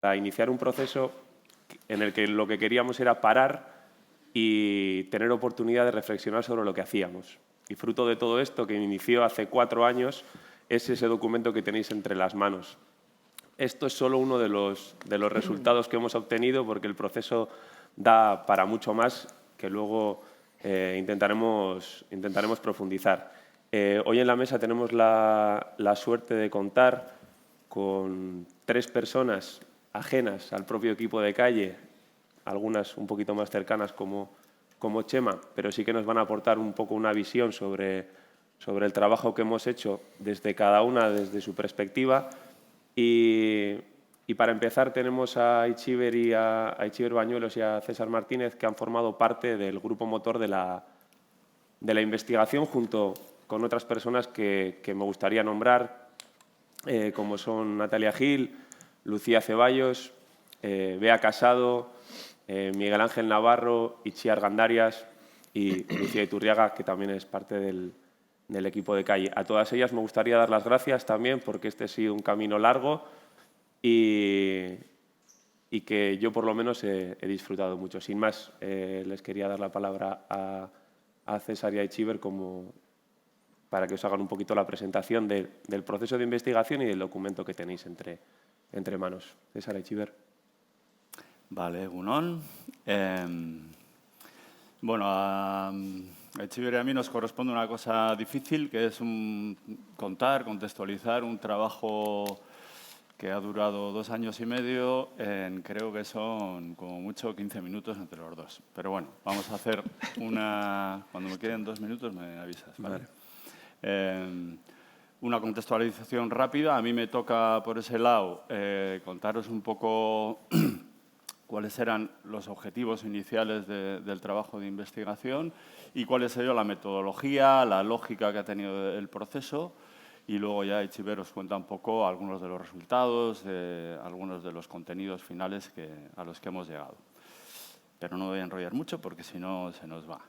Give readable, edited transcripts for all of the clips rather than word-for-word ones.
para iniciar un proceso en el que lo que queríamos era parar y tener oportunidad de reflexionar sobre lo que hacíamos. Y fruto de todo esto, que inició hace 4 años, es ese documento que tenéis entre las manos. Esto es solo uno de los resultados que hemos obtenido, porque el proceso da para mucho más, que luego intentaremos profundizar. Hoy en la mesa tenemos la suerte de contar con 3 personas ajenas al propio equipo de calle, algunas un poquito más cercanas como Chema, pero sí que nos van a aportar un poco una visión sobre el trabajo que hemos hecho desde cada una, desde su perspectiva. Y para empezar tenemos a Itziber Bañuelos y a César Martínez, que han formado parte del grupo motor de la investigación, junto con otras personas que me gustaría nombrar, como son Natalia Gil, Lucía Ceballos, Bea Casado, Miguel Ángel Navarro, Itziar Gandarias y Lucía Iturriaga, que también es parte del equipo de calle. A todas ellas me gustaría dar las gracias también, porque este ha sido un camino largo y que yo por lo menos he disfrutado mucho. Sin más, les quería dar la palabra a César y a Itziber para que os hagan un poquito la presentación del proceso de investigación y del documento que tenéis entre manos. César, Itziber. Vale, egunon. Bueno, a Itziber y a mí nos corresponde una cosa difícil, que es contextualizar un trabajo que ha durado 2 años y medio, creo que son como mucho 15 minutos entre los dos. Pero bueno, vamos a hacer una... Cuando me queden 2 minutos me avisas, ¿vale? Una contextualización rápida. A mí me toca, por ese lado, contaros un poco cuáles eran los objetivos iniciales del trabajo de investigación y cuál es la metodología, la lógica que ha tenido el proceso. Y luego ya Itziber os cuenta un poco algunos de los resultados, algunos de los contenidos finales a los que hemos llegado. Pero no voy a enrollar mucho porque si no se nos va.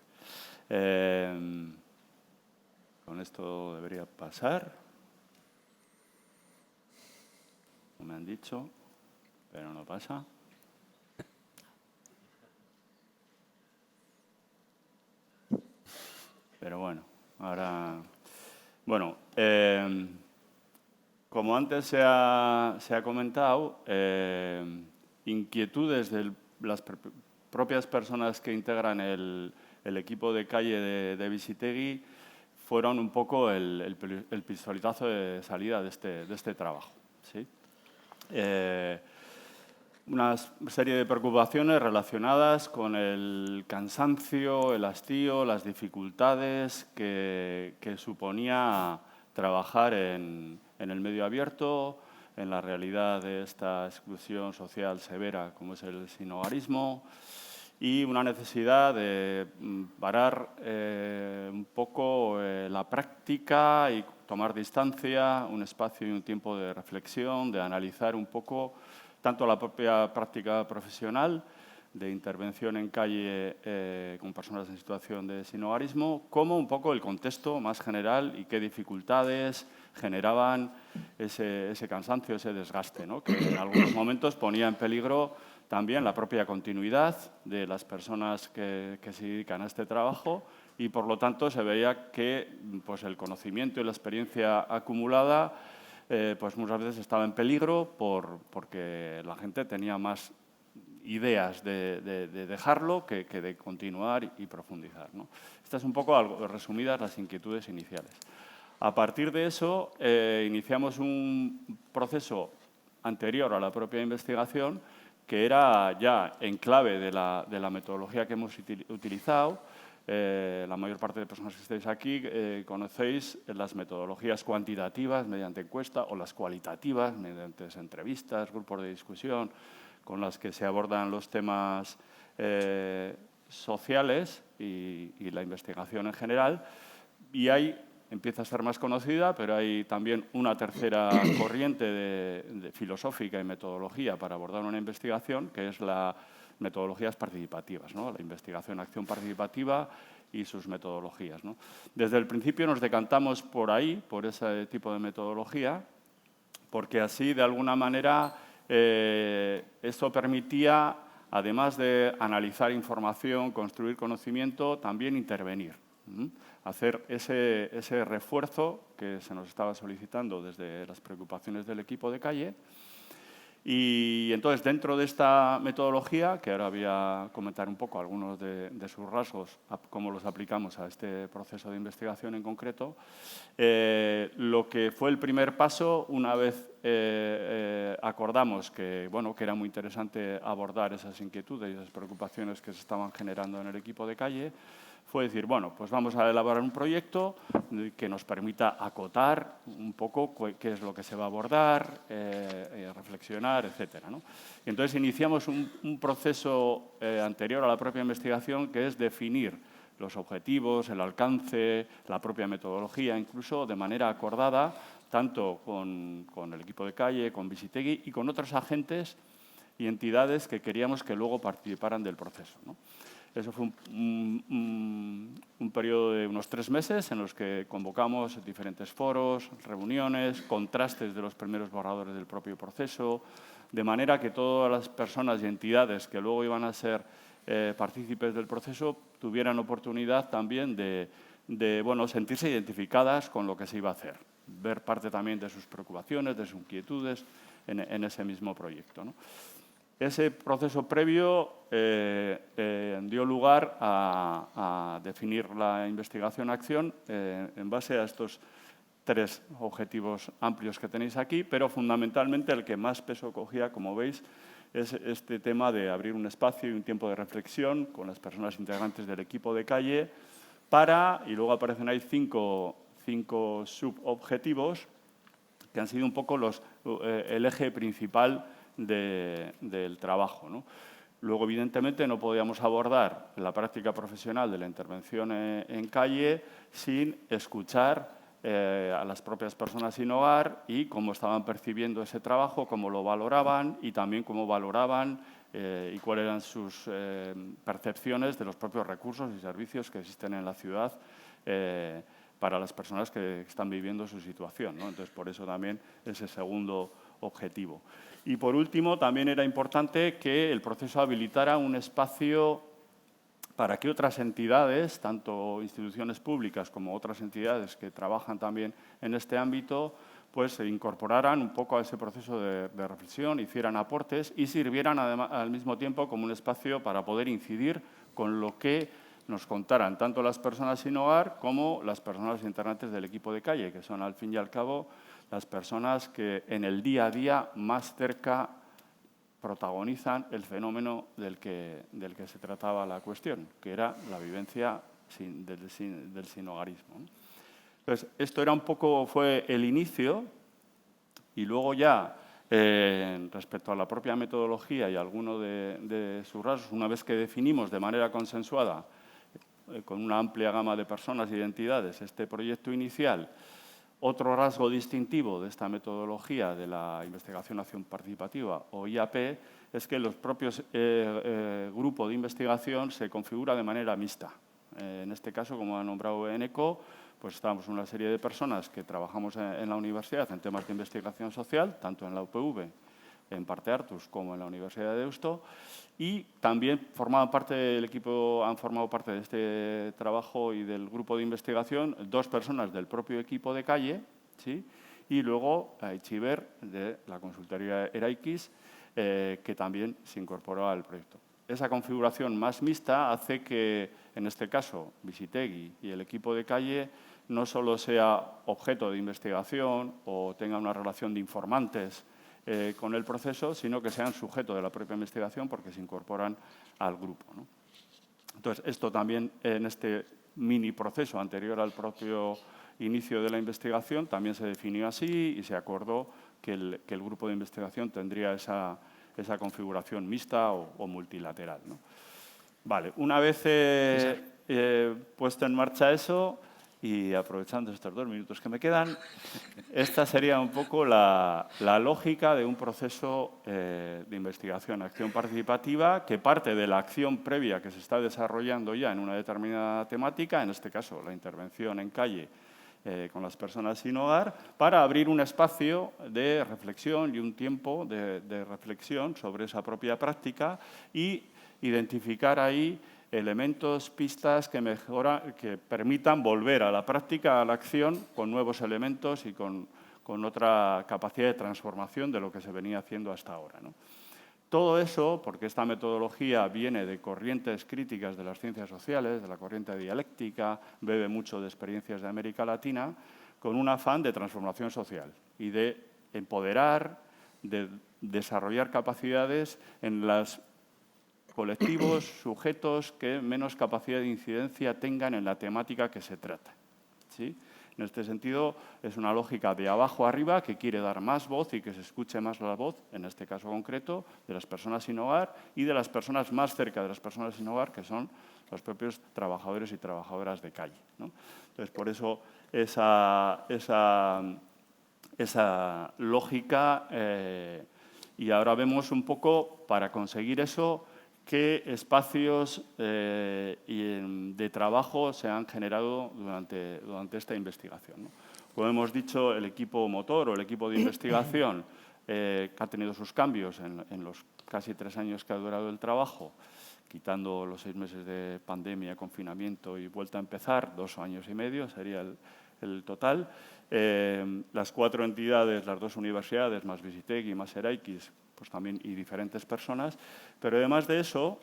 Con esto debería pasar. No me han dicho, pero no pasa. Pero bueno, ahora... Bueno, como antes se ha comentado, inquietudes de las propias personas que integran el equipo de calle de Bizitegui fueron un poco el pistoletazo de salida de este trabajo, ¿sí? Una serie de preocupaciones relacionadas con el cansancio, el hastío, las dificultades que suponía trabajar en el medio abierto, en la realidad de esta exclusión social severa como es el sinhogarismo, y una necesidad de parar un poco la práctica y tomar distancia, un espacio y un tiempo de reflexión, de analizar un poco tanto la propia práctica profesional de intervención en calle con personas en situación de sinhogarismo, como un poco el contexto más general y qué dificultades generaban ese cansancio, ese desgaste, ¿no? Que en algunos momentos ponía en peligro también la propia continuidad de las personas que se dedican a este trabajo y, por lo tanto, se veía que pues, el conocimiento y la experiencia acumulada pues muchas veces estaba en peligro porque la gente tenía más ideas de dejarlo que de continuar y profundizar, ¿no? Estas un poco resumidas las inquietudes iniciales. A partir de eso, iniciamos un proceso anterior a la propia investigación que era ya en clave de la metodología que hemos utilizado. La mayor parte de personas que estáis aquí conocéis las metodologías cuantitativas mediante encuesta o las cualitativas mediante entrevistas, grupos de discusión con las que se abordan los temas sociales y la investigación en general. Y ahí empieza a ser más conocida, pero hay también una tercera corriente filosófica y metodología para abordar una investigación, que es las metodologías participativas, ¿no? La investigación-acción participativa y sus metodologías, ¿no? Desde el principio nos decantamos por ahí, por ese tipo de metodología, porque así, de alguna manera, Esto permitía, además de analizar información, construir conocimiento, también intervenir. Hacer ese refuerzo que se nos estaba solicitando desde las preocupaciones del equipo de calle. Y entonces, dentro de esta metodología, que ahora voy a comentar un poco algunos de sus rasgos, cómo los aplicamos a este proceso de investigación en concreto, lo que fue el primer paso, una vez acordamos que era muy interesante abordar esas inquietudes y esas preocupaciones que se estaban generando en el equipo de calle, fue decir, bueno, pues vamos a elaborar un proyecto que nos permita acotar un poco qué es lo que se va a abordar, reflexionar, etcétera, ¿no? Y entonces iniciamos un proceso anterior a la propia investigación, que es definir los objetivos, el alcance, la propia metodología, incluso de manera acordada, tanto con el equipo de calle, con Visitegui y con otros agentes y entidades que queríamos que luego participaran del proceso, ¿no? Eso fue un periodo de unos 3 meses en los que convocamos diferentes foros, reuniones, contrastes de los primeros borradores del propio proceso, de manera que todas las personas y entidades que luego iban a ser partícipes del proceso tuvieran oportunidad también de sentirse identificadas con lo que se iba a hacer, ver parte también de sus preocupaciones, de sus inquietudes en ese mismo proyecto, ¿no? Ese proceso previo dio lugar a definir la investigación-acción en base a estos 3 objetivos amplios que tenéis aquí, pero fundamentalmente el que más peso cogía, como veis, es este tema de abrir un espacio y un tiempo de reflexión con las personas integrantes del equipo de calle y luego aparecen ahí 5 subobjetivos que han sido un poco el eje principal del trabajo, ¿no? Luego, evidentemente, no podíamos abordar la práctica profesional de la intervención en calle sin escuchar a las propias personas sin hogar y cómo estaban percibiendo ese trabajo, cómo lo valoraban y también cómo valoraban y cuáles eran sus percepciones de los propios recursos y servicios que existen en la ciudad para las personas que están viviendo su situación, ¿no? Entonces, por eso también ese segundo objetivo. Y, por último, también era importante que el proceso habilitara un espacio para que otras entidades, tanto instituciones públicas como otras entidades que trabajan también en este ámbito, pues se incorporaran un poco a ese proceso de reflexión, hicieran aportes y sirvieran al mismo tiempo como un espacio para poder incidir con lo que nos contaran tanto las personas sin hogar como las personas integrantes del equipo de calle, que son, al fin y al cabo, las personas que en el día a día más cerca protagonizan el fenómeno del que se trataba la cuestión, que era la vivencia del sinhogarismo, ¿no? Entonces, esto era un poco, fue el inicio, y luego ya, respecto a la propia metodología y alguno de sus rasgos, una vez que definimos de manera consensuada, con una amplia gama de personas y de entidades, este proyecto inicial, otro rasgo distintivo de esta metodología de la investigación-acción participativa, o IAP, es que los propios grupos de investigación se configura de manera mixta. En este caso, como ha nombrado Eneco, pues estamos una serie de personas que trabajamos en la universidad en temas de investigación social, tanto en la UPV, en Parte Artus, como en la Universidad de Deusto, y también han formado parte de este trabajo y del grupo de investigación 2 personas del propio equipo de calle, ¿sí? Y luego a Itziber, de la consultoría Eraikis, que también se incorporó al proyecto. Esa configuración más mixta hace que, en este caso, Visitegui y el equipo de calle no solo sea objeto de investigación o tenga una relación de informantes con el proceso, sino que sean sujeto de la propia investigación porque se incorporan al grupo, ¿no? Entonces, esto también en este mini proceso anterior al propio inicio de la investigación también se definió así y se acordó que el grupo de investigación tendría esa configuración mixta o multilateral, ¿no? Vale, una vez puesto en marcha eso, y aprovechando estos 2 minutos que me quedan, esta sería un poco la lógica de un proceso de investigación, acción participativa, que parte de la acción previa que se está desarrollando ya en una determinada temática, en este caso la intervención en calle con las personas sin hogar, para abrir un espacio de reflexión y un tiempo de reflexión sobre esa propia práctica y identificar ahí elementos, pistas que permitan volver a la práctica, a la acción, con nuevos elementos y con otra capacidad de transformación de lo que se venía haciendo hasta ahora, ¿no? Todo eso, porque esta metodología viene de corrientes críticas de las ciencias sociales, de la corriente dialéctica, bebe mucho de experiencias de América Latina, con un afán de transformación social y de empoderar, de desarrollar capacidades en los colectivos, sujetos que menos capacidad de incidencia tengan en la temática que se trata, ¿sí? En este sentido, es una lógica de abajo arriba que quiere dar más voz y que se escuche más la voz, en este caso concreto, de las personas sin hogar y de las personas más cerca de las personas sin hogar, que son los propios trabajadores y trabajadoras de calle, ¿no? Entonces, por eso esa lógica, y ahora vemos un poco, para conseguir eso, qué espacios de trabajo se han generado durante esta investigación, ¿no? Como hemos dicho, el equipo motor o el equipo de investigación que ha tenido sus cambios en los casi 3 años que ha durado el trabajo, quitando los 6 meses de pandemia, confinamiento y vuelta a empezar, 2 años y medio sería el total. Las 4 entidades, las 2 universidades, más Visitegui, más Eraikis, pues también, y diferentes personas, pero además de eso,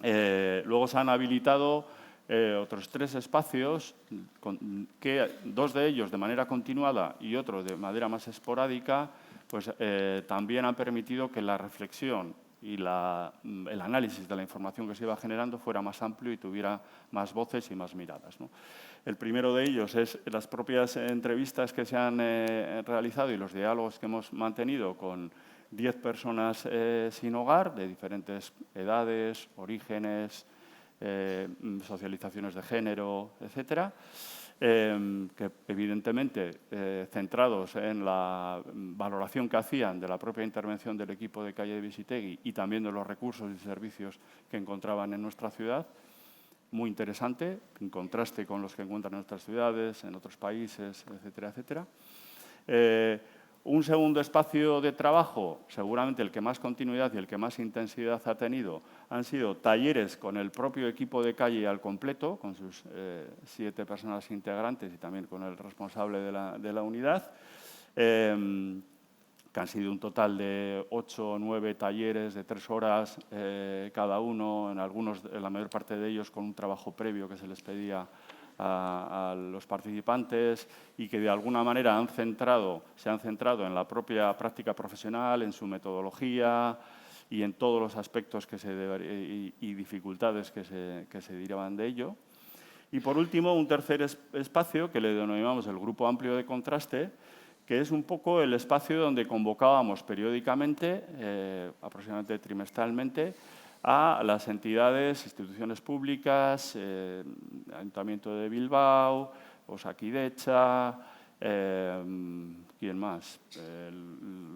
luego se han habilitado otros 3 espacios, que 2 de ellos de manera continuada y otro de manera más esporádica, pues también han permitido que la reflexión y el análisis de la información que se iba generando fuera más amplio y tuviera más voces y más miradas, ¿no? El primero de ellos es las propias entrevistas que se han realizado y los diálogos que hemos mantenido con 10 personas sin hogar, de diferentes edades, orígenes, socializaciones de género, etcétera, que evidentemente centrados en la valoración que hacían de la propia intervención del equipo de calle de Visitegui y también de los recursos y servicios que encontraban en nuestra ciudad. Muy interesante, en contraste con los que encuentran en otras ciudades, en otros países, etcétera, etcétera. Un segundo espacio de trabajo, seguramente el que más continuidad y el que más intensidad ha tenido, han sido talleres con el propio equipo de calle al completo, con sus 7 personas integrantes y también con el responsable de la unidad, que han sido un total de 8 o 9 talleres de 3 horas cada uno, en la mayor parte de ellos con un trabajo previo que se les pedía a los participantes y que de alguna manera se han centrado en la propia práctica profesional, en su metodología y en todos los aspectos y dificultades que se derivan de ello. Y por último, un tercer espacio que le denominamos el Grupo Amplio de Contraste, que es un poco el espacio donde convocábamos periódicamente, aproximadamente trimestralmente, a las entidades, instituciones públicas, Ayuntamiento de Bilbao, Osakidecha, ¿quién más?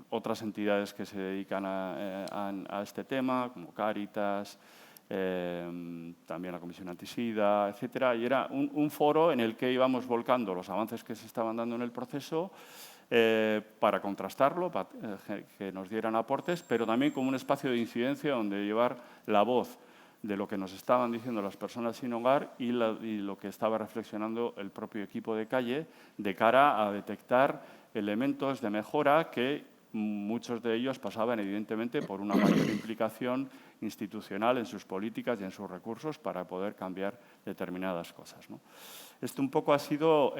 Otras entidades que se dedican a este tema, como Cáritas, también la Comisión Antisida, etcétera. Y era un foro en el que íbamos volcando los avances que se estaban dando en el proceso, para contrastarlo, para que nos dieran aportes, pero también como un espacio de incidencia donde llevar la voz de lo que nos estaban diciendo las personas sin hogar y lo que estaba reflexionando el propio equipo de calle de cara a detectar elementos de mejora que muchos de ellos pasaban evidentemente por una mayor implicación institucional en sus políticas y en sus recursos para poder cambiar determinadas cosas, ¿no? Esto un poco ha sido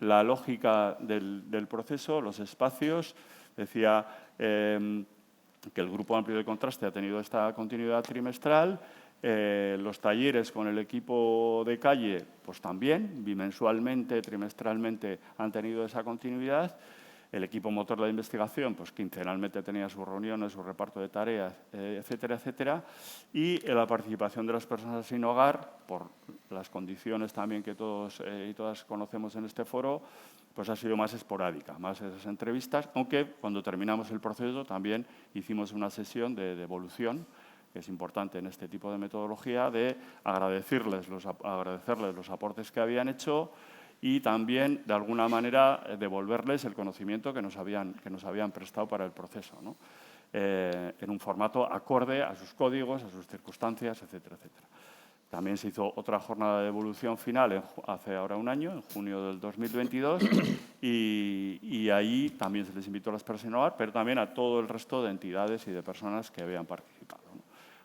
la lógica del proceso, los espacios. Decía que el Grupo Amplio de Contraste ha tenido esta continuidad trimestral. Los talleres con el equipo de calle, pues también, bimensualmente, trimestralmente, han tenido esa continuidad. El equipo motor de la investigación, pues quincenalmente tenía sus reuniones, su reparto de tareas, etcétera, etcétera. Y la participación de las personas sin hogar, por las condiciones también que todos y todas conocemos en este foro, pues ha sido más esporádica, más esas entrevistas, aunque cuando terminamos el proceso también hicimos una sesión de devolución, que es importante en este tipo de metodología, de agradecerles los aportes que habían hecho y también, de alguna manera, devolverles el conocimiento que nos habían prestado para el proceso, ¿no? En un formato acorde a sus códigos, a sus circunstancias, etcétera, etcétera. También se hizo otra jornada de evolución final hace ahora un año, en junio del 2022, y ahí también se les invitó a las personas a innovar, pero también a todo el resto de entidades y de personas que habían participado, ¿no?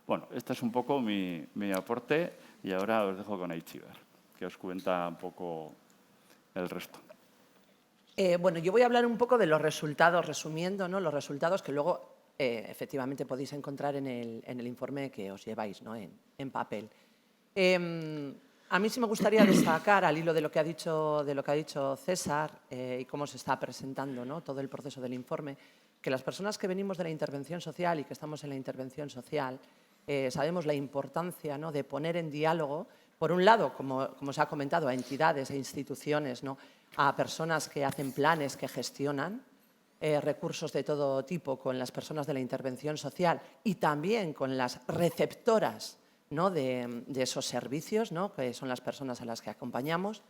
Bueno, este es un poco mi aporte y ahora os dejo con Aichiber, que os cuenta un poco el resto. Bueno, yo voy a hablar un poco de los resultados, resumiendo, ¿no? Los resultados que luego efectivamente podéis encontrar en el informe que os lleváis, ¿no? en papel. A mí sí me gustaría destacar, al hilo de lo que ha dicho César y cómo se está presentando, ¿no? Todo el proceso del informe, que las personas que venimos de la intervención social y que estamos en la intervención social sabemos la importancia, ¿no? de poner en diálogo, por un lado, como se ha comentado, a entidades e instituciones, ¿no? a personas que hacen planes, que gestionan recursos de todo tipo con las personas de la intervención social y también con las receptoras, ¿no? de esos servicios, ¿no? que son las personas a las que acompañamos,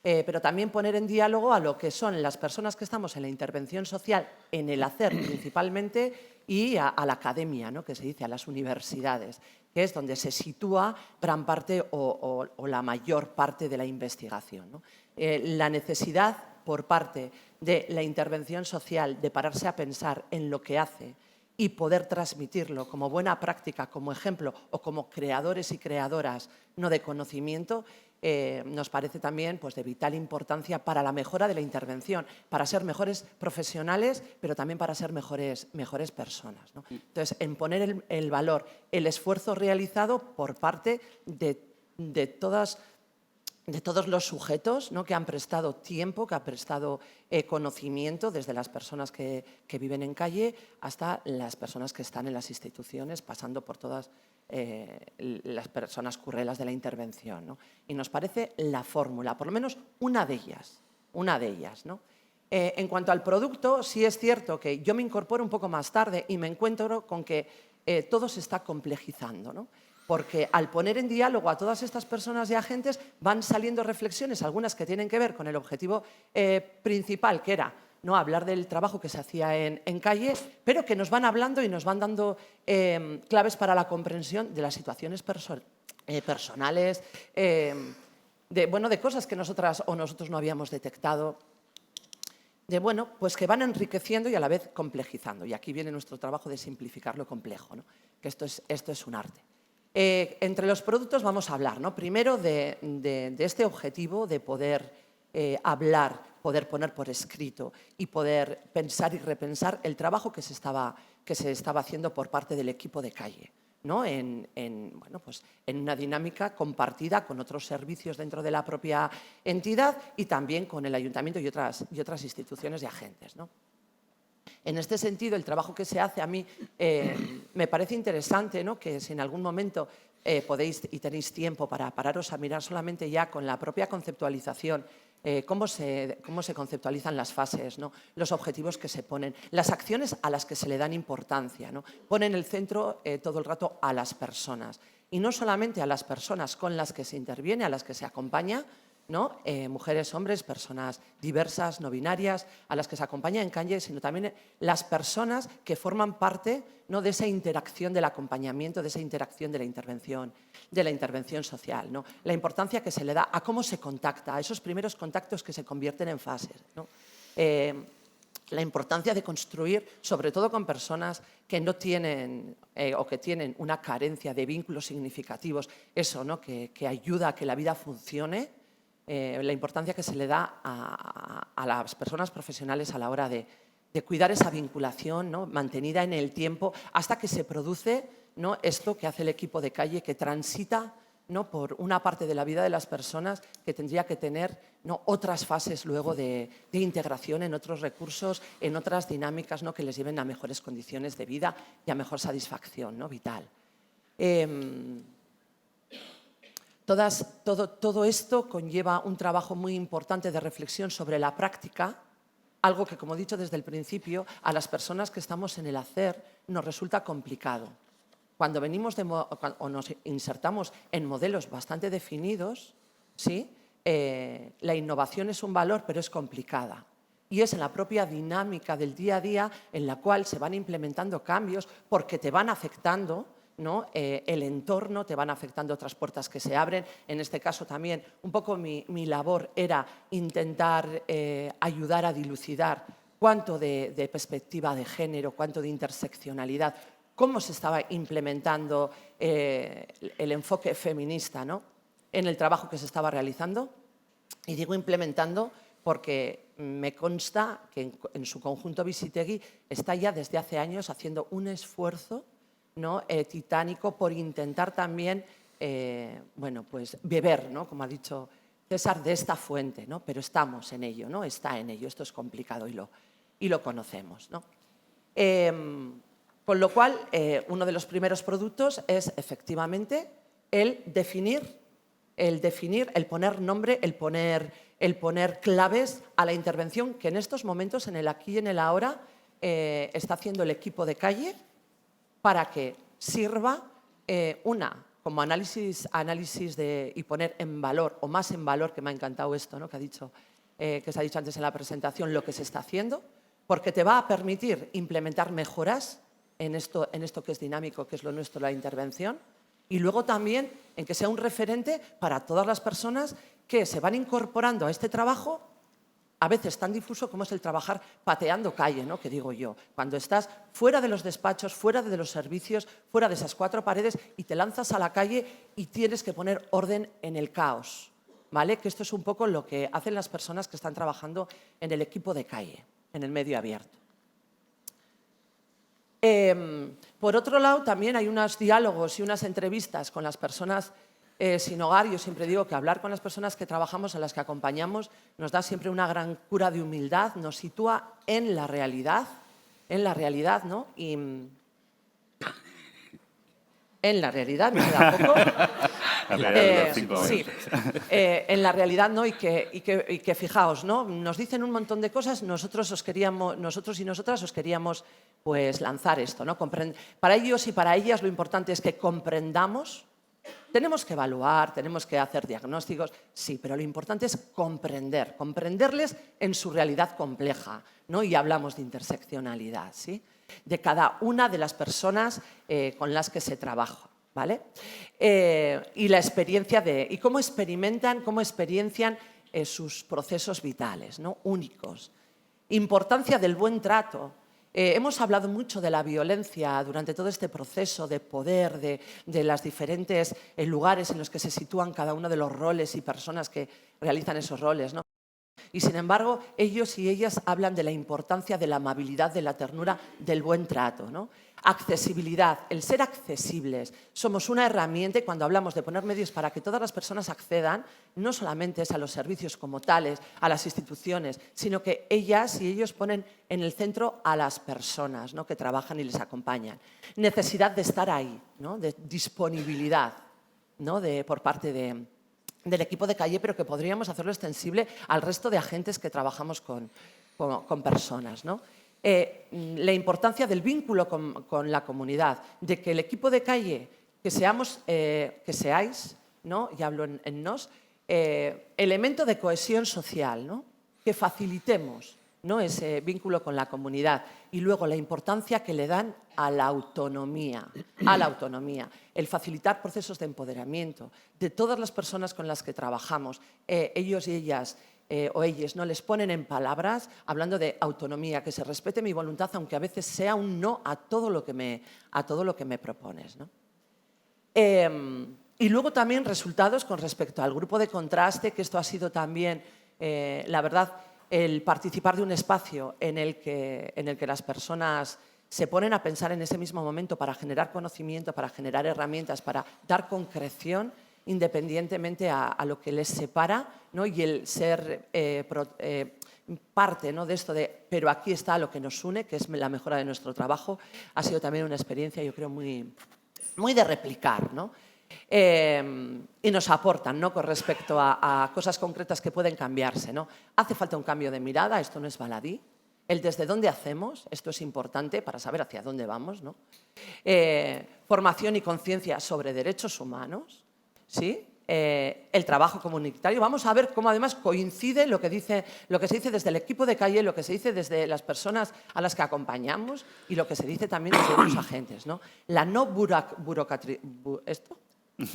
pero también poner en diálogo a lo que son las personas que estamos en la intervención social, en el hacer principalmente, y a la academia, ¿no? que se dice, a las universidades, que es donde se sitúa gran parte o la mayor parte de la investigación, ¿no? La necesidad por parte de la intervención social de pararse a pensar en lo que hace y poder transmitirlo como buena práctica, como ejemplo o como creadores y creadoras, no de conocimiento, nos parece también pues, de vital importancia para la mejora de la intervención, para ser mejores profesionales, pero también para ser mejores personas, ¿no? Entonces, en poner el valor, el esfuerzo realizado por parte de todos los sujetos, ¿no? que han prestado tiempo, que han prestado conocimiento, desde las personas que viven en calle hasta las personas que están en las instituciones, pasando por todas las personas currelas de la intervención, ¿no? Y nos parece la fórmula, por lo menos una de ellas, ¿no? En cuanto al producto, sí es cierto que yo me incorporo un poco más tarde y me encuentro con que todo se está complejizando, ¿no? Porque al poner en diálogo a todas estas personas y agentes van saliendo reflexiones, algunas que tienen que ver con el objetivo principal, que era ¿no? hablar del trabajo que se hacía en calle, pero que nos van hablando y nos van dando claves para la comprensión de las situaciones personales, de cosas que nosotras o nosotros no habíamos detectado, pues que van enriqueciendo y a la vez complejizando. Y aquí viene nuestro trabajo de simplificar lo complejo, ¿no? Que esto es un arte. Entre los productos vamos a hablar, ¿no? Primero de este objetivo de poder hablar, poder poner por escrito y poder pensar y repensar el trabajo que se estaba haciendo por parte del equipo de calle, ¿no? en una dinámica compartida con otros servicios dentro de la propia entidad y también con el ayuntamiento y otras instituciones y agentes, ¿no? En este sentido, el trabajo que se hace a mí me parece interesante, ¿no? que si en algún momento podéis y tenéis tiempo para pararos a mirar solamente ya con la propia conceptualización, cómo se conceptualizan las fases, ¿no? los objetivos que se ponen, las acciones a las que se le dan importancia, ¿no? Ponen el centro todo el rato a las personas. Y no solamente a las personas con las que se interviene, a las que se acompaña, ¿no? Mujeres, hombres, personas diversas, no binarias, a las que se acompaña en calle, sino también las personas que forman parte, ¿no? de esa interacción del acompañamiento, de esa interacción de la intervención social, ¿no? La importancia que se le da a cómo se contacta, a esos primeros contactos que se convierten en fases, ¿no? La importancia de construir, sobre todo con personas que no tienen o que tienen una carencia de vínculos significativos, eso, ¿no? que ayuda a que la vida funcione. La importancia que se le da a las personas profesionales a la hora de cuidar esa vinculación, ¿no? mantenida en el tiempo hasta que se produce, ¿no? esto que hace el equipo de calle, que transita, ¿no? por una parte de la vida de las personas que tendría que tener, ¿no? otras fases luego de integración en otros recursos, en otras dinámicas, ¿no? que les lleven a mejores condiciones de vida y a mejor satisfacción, ¿no? vital. Todo esto conlleva un trabajo muy importante de reflexión sobre la práctica, algo que, como he dicho desde el principio, a las personas que estamos en el hacer nos resulta complicado. Cuando venimos o nos insertamos en modelos bastante definidos, ¿sí? la innovación es un valor, pero es complicada. Y es en la propia dinámica del día a día en la cual se van implementando cambios porque te van afectando, ¿no? El entorno, te van afectando otras puertas que se abren. En este caso también un poco mi labor era intentar ayudar a dilucidar cuánto de perspectiva de género, cuánto de interseccionalidad, cómo se estaba implementando el enfoque feminista, ¿no? En el trabajo que se estaba realizando. Y digo implementando porque me consta que en su conjunto Visitegui está ya desde hace años haciendo un esfuerzo, ¿no? Titánico por intentar también bueno, pues beber, ¿no? Como ha dicho César, de esta fuente, ¿no? Pero estamos en ello, ¿no? Está en ello, esto es complicado y lo conocemos, ¿no? Con lo cual, uno de los primeros productos es efectivamente el definir, el poner nombre, el poner claves a la intervención que en estos momentos, en el aquí y en el ahora, está haciendo el equipo de calle para que sirva como análisis y poner en valor, o más en valor, que me ha encantado esto, ¿no? que se ha dicho antes en la presentación, lo que se está haciendo, porque te va a permitir implementar mejoras en esto que es dinámico, que es lo nuestro, la intervención, y luego también en que sea un referente para todas las personas que se van incorporando a este trabajo, a veces tan difuso como es el trabajar pateando calle, ¿no? Que digo yo, cuando estás fuera de los despachos, fuera de los servicios, fuera de esas cuatro paredes y te lanzas a la calle y tienes que poner orden en el caos, ¿vale? Que esto es un poco lo que hacen las personas que están trabajando en el equipo de calle, en el medio abierto. Por otro lado, también hay unos diálogos y unas entrevistas con las personas sin hogar. Yo siempre digo que hablar con las personas que trabajamos, a las que acompañamos, nos da siempre una gran cura de humildad, nos sitúa en la realidad, ¿no? Y en la realidad, me queda poco. Sí, en la realidad, ¿no? Y que fijaos, ¿no? Nos dicen un montón de cosas, nosotros y nosotras os queríamos pues lanzar esto, ¿no? Para ellos y para ellas lo importante es que comprendamos. Tenemos que evaluar, tenemos que hacer diagnósticos, sí, pero lo importante es comprenderles en su realidad compleja, ¿no? Y hablamos de interseccionalidad, ¿sí? De cada una de las personas con las que se trabaja, ¿vale? Y la experiencia y cómo experiencian sus procesos vitales, ¿no? Únicos. Importancia del buen trato. Hemos hablado mucho de la violencia durante todo este proceso de poder, de los diferentes lugares en los que se sitúan cada uno de los roles y personas que realizan esos roles, ¿no? Y sin embargo, ellos y ellas hablan de la importancia de la amabilidad, de la ternura, del buen trato, ¿no? Accesibilidad, el ser accesibles. Somos una herramienta y cuando hablamos de poner medios para que todas las personas accedan, no solamente es a los servicios como tales, a las instituciones, sino que ellas y ellos ponen en el centro a las personas, ¿no? Que trabajan y les acompañan. Necesidad de estar ahí, ¿no? De disponibilidad, ¿no? Por parte del equipo de calle, pero que podríamos hacerlo extensible al resto de agentes que trabajamos con personas, ¿no? La importancia del vínculo con la comunidad, de que el equipo de calle, que seáis, ¿no? Y hablo en nos, elemento de cohesión social, ¿no? Que facilitemos, ¿no? Ese vínculo con la comunidad y luego la importancia que le dan a la autonomía, el facilitar procesos de empoderamiento de todas las personas con las que trabajamos, ellos y ellas o ellas, ¿no? Les ponen en palabras hablando de autonomía, que se respete mi voluntad, aunque a veces sea un no a todo lo que me propones, ¿no? Y luego también resultados con respecto al grupo de contraste, que esto ha sido también, la verdad, el participar de un espacio en el que las personas se ponen a pensar en ese mismo momento para generar conocimiento, para generar herramientas, para dar concreción independientemente a lo que les separa, ¿no? Y el ser parte, ¿no? De esto pero aquí está lo que nos une, que es la mejora de nuestro trabajo, ha sido también una experiencia, yo creo, muy, muy de replicar, ¿no? Y nos aportan, ¿no? Con respecto a cosas concretas que pueden cambiarse, ¿no? Hace falta un cambio de mirada, esto no es baladí. El desde dónde hacemos, esto es importante para saber hacia dónde vamos, ¿no? Formación y conciencia sobre derechos humanos, ¿sí? el trabajo comunitario. Vamos a ver cómo además coincide lo que se dice desde el equipo de calle, lo que se dice desde las personas a las que acompañamos y lo que se dice también desde otros agentes, ¿no? La no burocracia...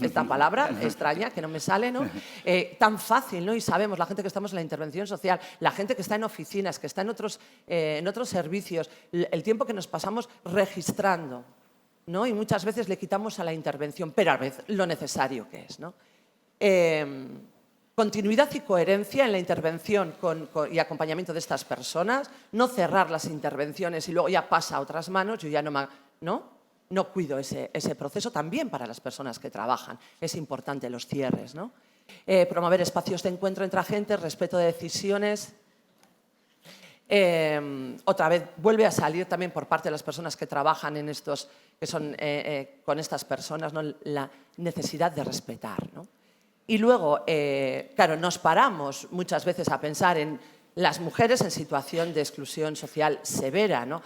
Esta palabra extraña que no me sale, ¿no? Tan fácil, ¿no? Y sabemos, la gente que estamos en la intervención social, la gente que está en oficinas, que está en otros servicios, el tiempo que nos pasamos registrando, ¿no? Y muchas veces le quitamos a la intervención, pero a veces lo necesario que es, ¿no? Continuidad y coherencia en la intervención y acompañamiento de estas personas, no cerrar las intervenciones y luego ya pasa a otras manos, yo ya no cuido ese proceso también para las personas que trabajan. Es importante los cierres, ¿no? Promover espacios de encuentro entre agentes, respeto de decisiones. Otra vez vuelve a salir también por parte de las personas que trabajan en estos, que son con estas personas, ¿no? La necesidad de respetar, ¿no? Y luego, claro, nos paramos muchas veces a pensar en las mujeres en situación de exclusión social severa, ¿no?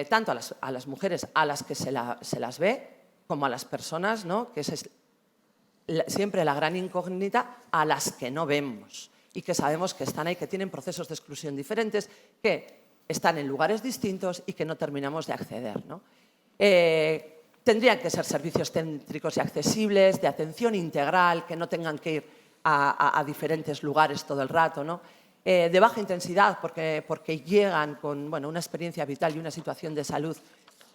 Tanto a las mujeres a las que se las ve, como a las personas, ¿no? Que es siempre la gran incógnita, a las que no vemos y que sabemos que están ahí, que tienen procesos de exclusión diferentes, que están en lugares distintos y que no terminamos de acceder, ¿no? Tendrían que ser servicios céntricos y accesibles, de atención integral, que no tengan que ir a diferentes lugares todo el rato, ¿no? De baja intensidad porque llegan con, bueno, una experiencia vital y una situación de salud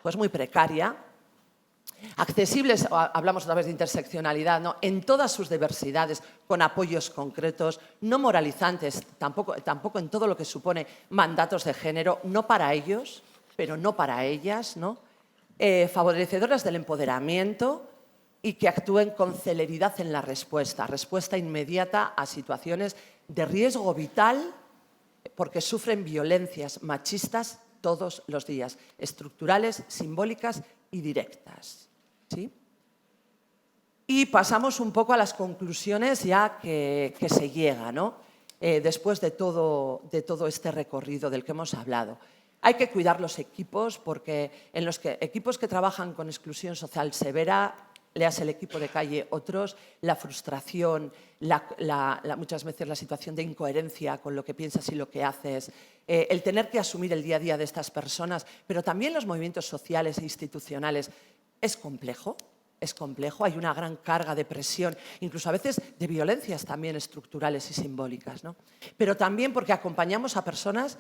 pues muy precaria. Accesibles, hablamos otra vez de interseccionalidad, ¿no? En todas sus diversidades, con apoyos concretos, no moralizantes, tampoco en todo lo que supone mandatos de género, no para ellos, pero no para ellas, ¿no? Favorecedoras del empoderamiento y que actúen con celeridad en la respuesta inmediata a situaciones de riesgo vital porque sufren violencias machistas todos los días, estructurales, simbólicas y directas, ¿sí? Y pasamos un poco a las conclusiones ya que se llega, ¿no? Después de todo este recorrido del que hemos hablado. Hay que cuidar los equipos porque equipos que trabajan con exclusión social severa, leas el equipo de calle, otros, la frustración, muchas veces la situación de incoherencia con lo que piensas y lo que haces, el tener que asumir el día a día de estas personas, pero también los movimientos sociales e institucionales, es complejo, hay una gran carga de presión, incluso a veces de violencias también estructurales y simbólicas, ¿no? Pero también porque acompañamos a personas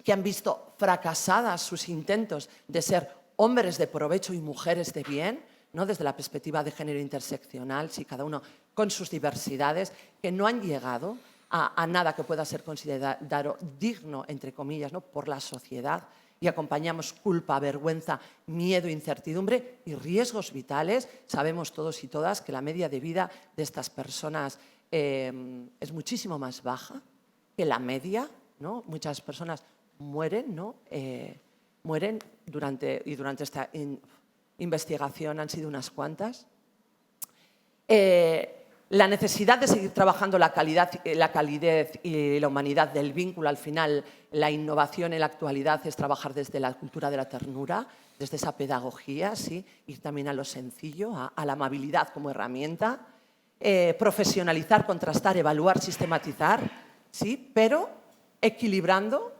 que han visto fracasadas sus intentos de ser hombres de provecho y mujeres de bien, ¿no? Desde la perspectiva de género interseccional, sí, cada uno con sus diversidades, que no han llegado a nada que pueda ser considerado digno, entre comillas, ¿no? Por la sociedad, y acompañamos culpa, vergüenza, miedo, incertidumbre y riesgos vitales. Sabemos todos y todas que la media de vida de estas personas es muchísimo más baja que la media, ¿no? Muchas personas mueren, ¿no? Mueren durante esta investigación han sido unas cuantas. La necesidad de seguir trabajando la calidez y la humanidad del vínculo, al final, la innovación en la actualidad es trabajar desde la cultura de la ternura, desde esa pedagogía, ¿sí? Ir también a lo sencillo, a la amabilidad como herramienta, profesionalizar, contrastar, evaluar, sistematizar, ¿sí? Pero equilibrando,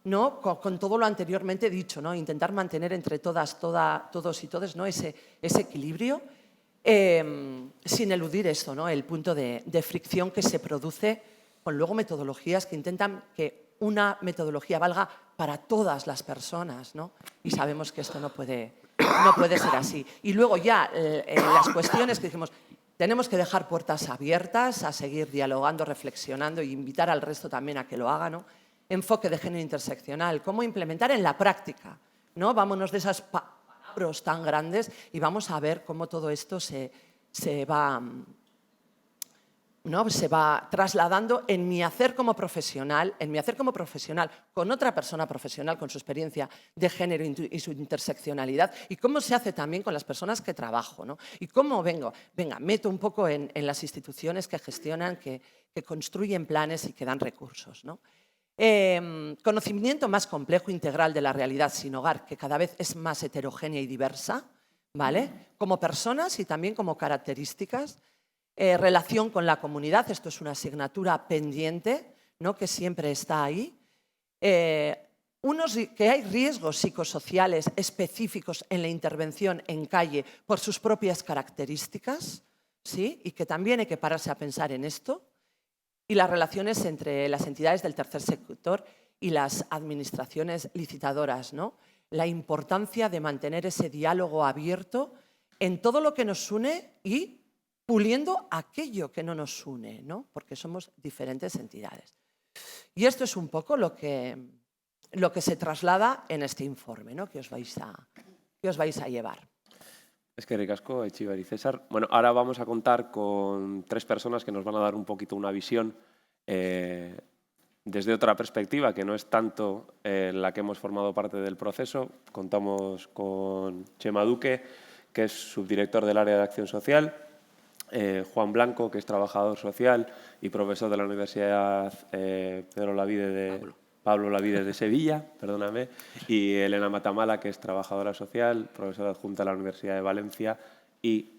¿no? Con todo lo anteriormente dicho, ¿no? Intentar mantener entre todos y todas, ¿no? ese equilibrio, sin eludir esto, ¿no? El punto de fricción que se produce con luego metodologías que intentan que una metodología valga para todas las personas, ¿no? Y sabemos que esto no puede ser así. Y luego ya las cuestiones que dijimos, tenemos que dejar puertas abiertas a seguir dialogando, reflexionando e invitar al resto también a que lo haga, ¿no? Enfoque de género interseccional, cómo implementar en la práctica, ¿no? Vámonos de esas palabras tan grandes y vamos a ver cómo todo esto se va trasladando en mi hacer como profesional, con otra persona profesional, con su experiencia de género y su interseccionalidad, y cómo se hace también con las personas que trabajo, ¿no? Y cómo meto un poco en las instituciones que gestionan, que construyen planes y que dan recursos, ¿no? Conocimiento más complejo, integral de la realidad sin hogar, que cada vez es más heterogénea y diversa, ¿vale? Como personas y también como características. relación con la comunidad, esto es una asignatura pendiente, ¿no?, que siempre está ahí. Que hay riesgos psicosociales específicos en la intervención en calle por sus propias características, ¿sí?, y que también hay que pararse a pensar en esto. Y las relaciones entre las entidades del tercer sector y las administraciones licitadoras, ¿no? La importancia de mantener ese diálogo abierto en todo lo que nos une y puliendo aquello que no nos une, ¿no?, porque somos diferentes entidades. Y esto es un poco lo que se traslada en este informe, ¿no?, que os vais a llevar. Es que ricasco, Etxeber y César. Bueno, ahora vamos a contar con 3 personas que nos van a dar un poquito una visión desde otra perspectiva, que no es tanto la que hemos formado parte del proceso. Contamos con Chema Duque, que es subdirector del área de acción social, Juan Blanco, que es trabajador social y profesor de la Universidad Pablo Olavide de Sevilla, perdóname, y Elena Matamala, que es trabajadora social, profesora adjunta de la Universidad de Valencia y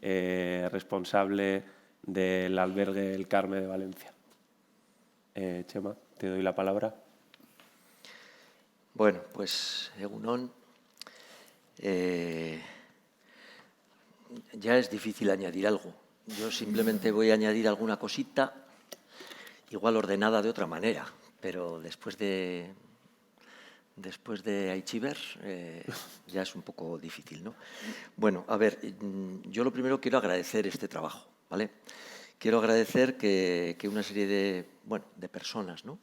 responsable del albergue El Carme de Valencia. Chema, te doy la palabra. Bueno, pues, egunon. Ya es difícil añadir algo. Yo simplemente voy a añadir alguna cosita, igual ordenada de otra manera, pero después de Etxeber ya es un poco difícil, ¿no? Bueno, a ver, yo lo primero quiero agradecer este trabajo, ¿vale? Quiero agradecer que una serie de personas, ¿no?,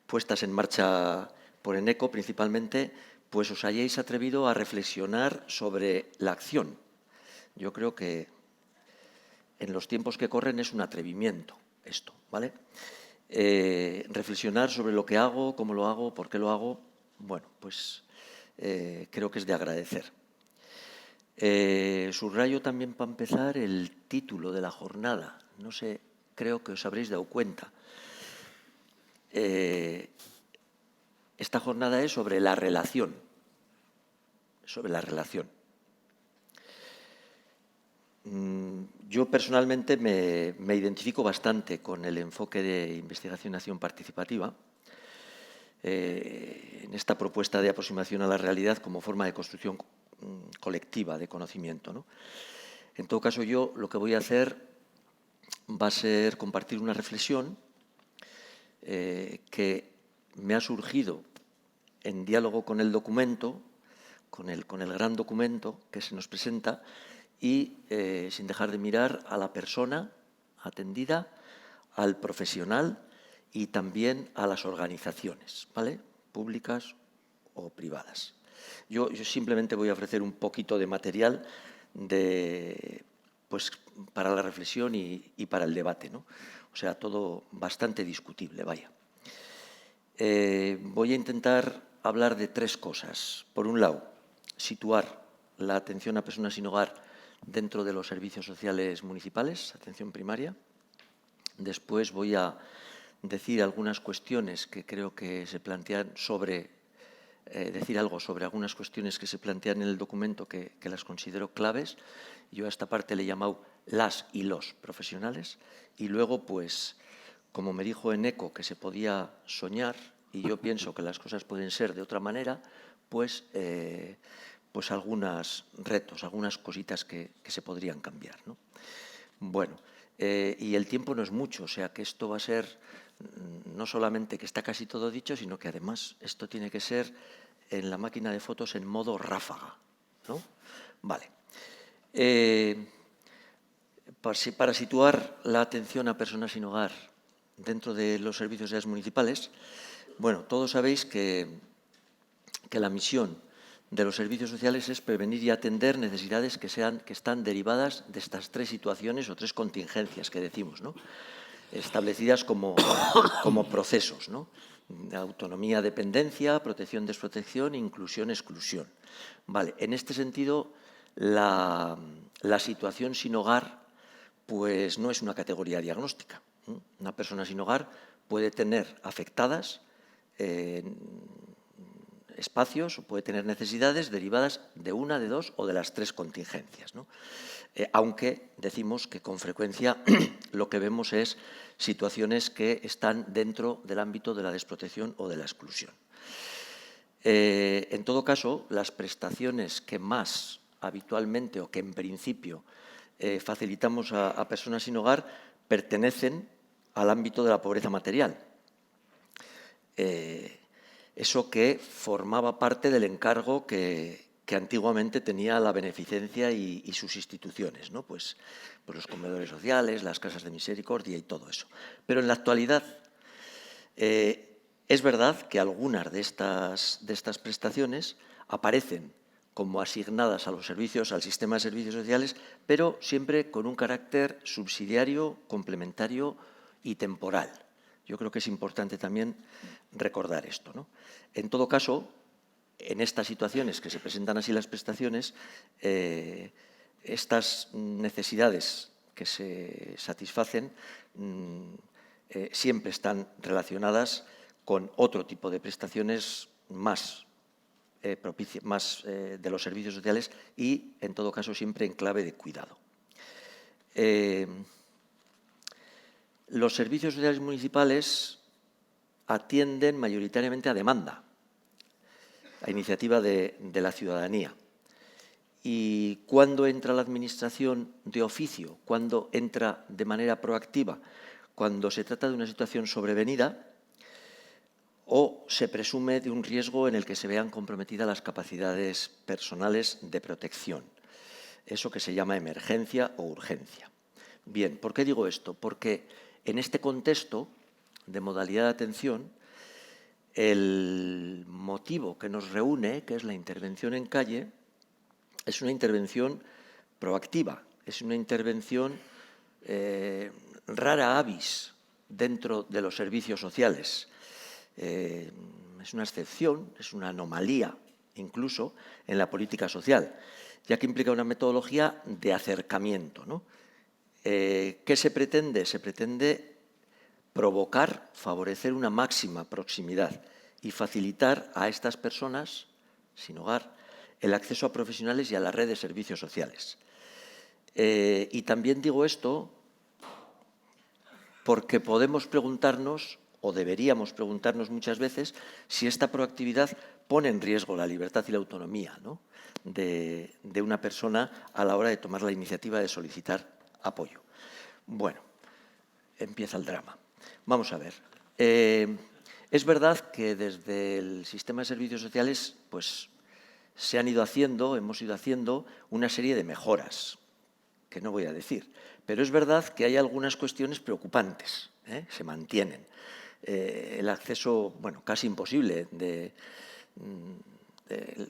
puestas en marcha por Eneco principalmente, pues os hayáis atrevido a reflexionar sobre la acción. Yo creo que en los tiempos que corren es un atrevimiento esto, ¿vale? Reflexionar sobre lo que hago, cómo lo hago, por qué lo hago, bueno, pues creo que es de agradecer. Subrayo también, para empezar, el título de la jornada. No sé, creo que os habréis dado cuenta. Esta jornada es sobre la relación. Sobre la relación. Yo personalmente me identifico bastante con el enfoque de investigación y acción participativa en esta propuesta de aproximación a la realidad como forma de construcción colectiva de conocimiento, ¿no? En todo caso, yo lo que voy a hacer va a ser compartir una reflexión que me ha surgido en diálogo con el documento, con el gran documento que se nos presenta, y sin dejar de mirar a la persona atendida, al profesional y también a las organizaciones, ¿vale?, públicas o privadas. Yo simplemente voy a ofrecer un poquito de material para la reflexión y para el debate, ¿no? O sea, todo bastante discutible, vaya. Voy a intentar hablar de 3 cosas. Por un lado, situar la atención a personas sin hogar dentro de los servicios sociales municipales, atención primaria. Después voy a decir algunas cuestiones que creo que se plantean decir algo sobre algunas cuestiones que se plantean en el documento que las considero claves. Yo a esta parte le he llamado las y los profesionales. Y luego, pues, como me dijo Eneco que se podía soñar, y yo pienso que las cosas pueden ser de otra manera, pues algunos retos, algunas cositas que se podrían cambiar, ¿no? Bueno, y el tiempo no es mucho, o sea que esto va a ser no solamente que está casi todo dicho, sino que además esto tiene que ser en la máquina de fotos en modo ráfaga, ¿no? Vale. Para situar la atención a personas sin hogar dentro de los servicios sociales municipales, bueno, todos sabéis que la misión de los servicios sociales es prevenir y atender necesidades que están derivadas de estas 3 situaciones o 3 contingencias que decimos, ¿no?, establecidas como procesos, ¿no?: autonomía, dependencia, protección, desprotección, inclusión, exclusión. Vale, en este sentido, la situación sin hogar pues no es una categoría diagnóstica. Una persona sin hogar puede tener afectadas espacios o puede tener necesidades derivadas de una, de dos o de las tres contingencias, ¿no? Aunque decimos que con frecuencia lo que vemos es situaciones que están dentro del ámbito de la desprotección o de la exclusión. En todo caso, las prestaciones que más habitualmente o que en principio facilitamos a personas sin hogar pertenecen al ámbito de la pobreza material. Eso que formaba parte del encargo que antiguamente tenía la beneficencia y sus instituciones, ¿no? Pues los comedores sociales, las casas de misericordia y todo eso. Pero en la actualidad es verdad que algunas de estas prestaciones aparecen como asignadas a los servicios, al sistema de servicios sociales, pero siempre con un carácter subsidiario, complementario y temporal. Yo creo que es importante también recordar esto, ¿no? En todo caso, en estas situaciones que se presentan así las prestaciones, estas necesidades que se satisfacen siempre están relacionadas con otro tipo de prestaciones más de los servicios sociales y, en todo caso, siempre en clave de cuidado. Los servicios sociales municipales atienden mayoritariamente a demanda, a iniciativa de la ciudadanía. ¿Y cuándo entra la Administración de oficio? ¿Cuándo entra de manera proactiva? Cuando se trata de una situación sobrevenida o se presume de un riesgo en el que se vean comprometidas las capacidades personales de protección. Eso que se llama emergencia o urgencia. Bien, ¿por qué digo esto? Porque en este contexto de modalidad de atención, el motivo que nos reúne, que es la intervención en calle, es una intervención proactiva, es una intervención rara avis dentro de los servicios sociales. Es una excepción, es una anomalía incluso en la política social, ya que implica una metodología de acercamiento, ¿no? ¿Qué se pretende? Se pretende provocar, favorecer una máxima proximidad y facilitar a estas personas sin hogar el acceso a profesionales y a la red de servicios sociales. Y también digo esto porque podemos preguntarnos, o deberíamos preguntarnos muchas veces, si esta proactividad pone en riesgo la libertad y la autonomía, ¿no?, de una persona a la hora de tomar la iniciativa de solicitar apoyo. Bueno, empieza el drama. Vamos a ver. Es verdad que desde el sistema de servicios sociales pues, hemos ido haciendo una serie de mejoras, que no voy a decir, pero es verdad que hay algunas cuestiones preocupantes, se mantienen. El acceso, bueno, casi imposible,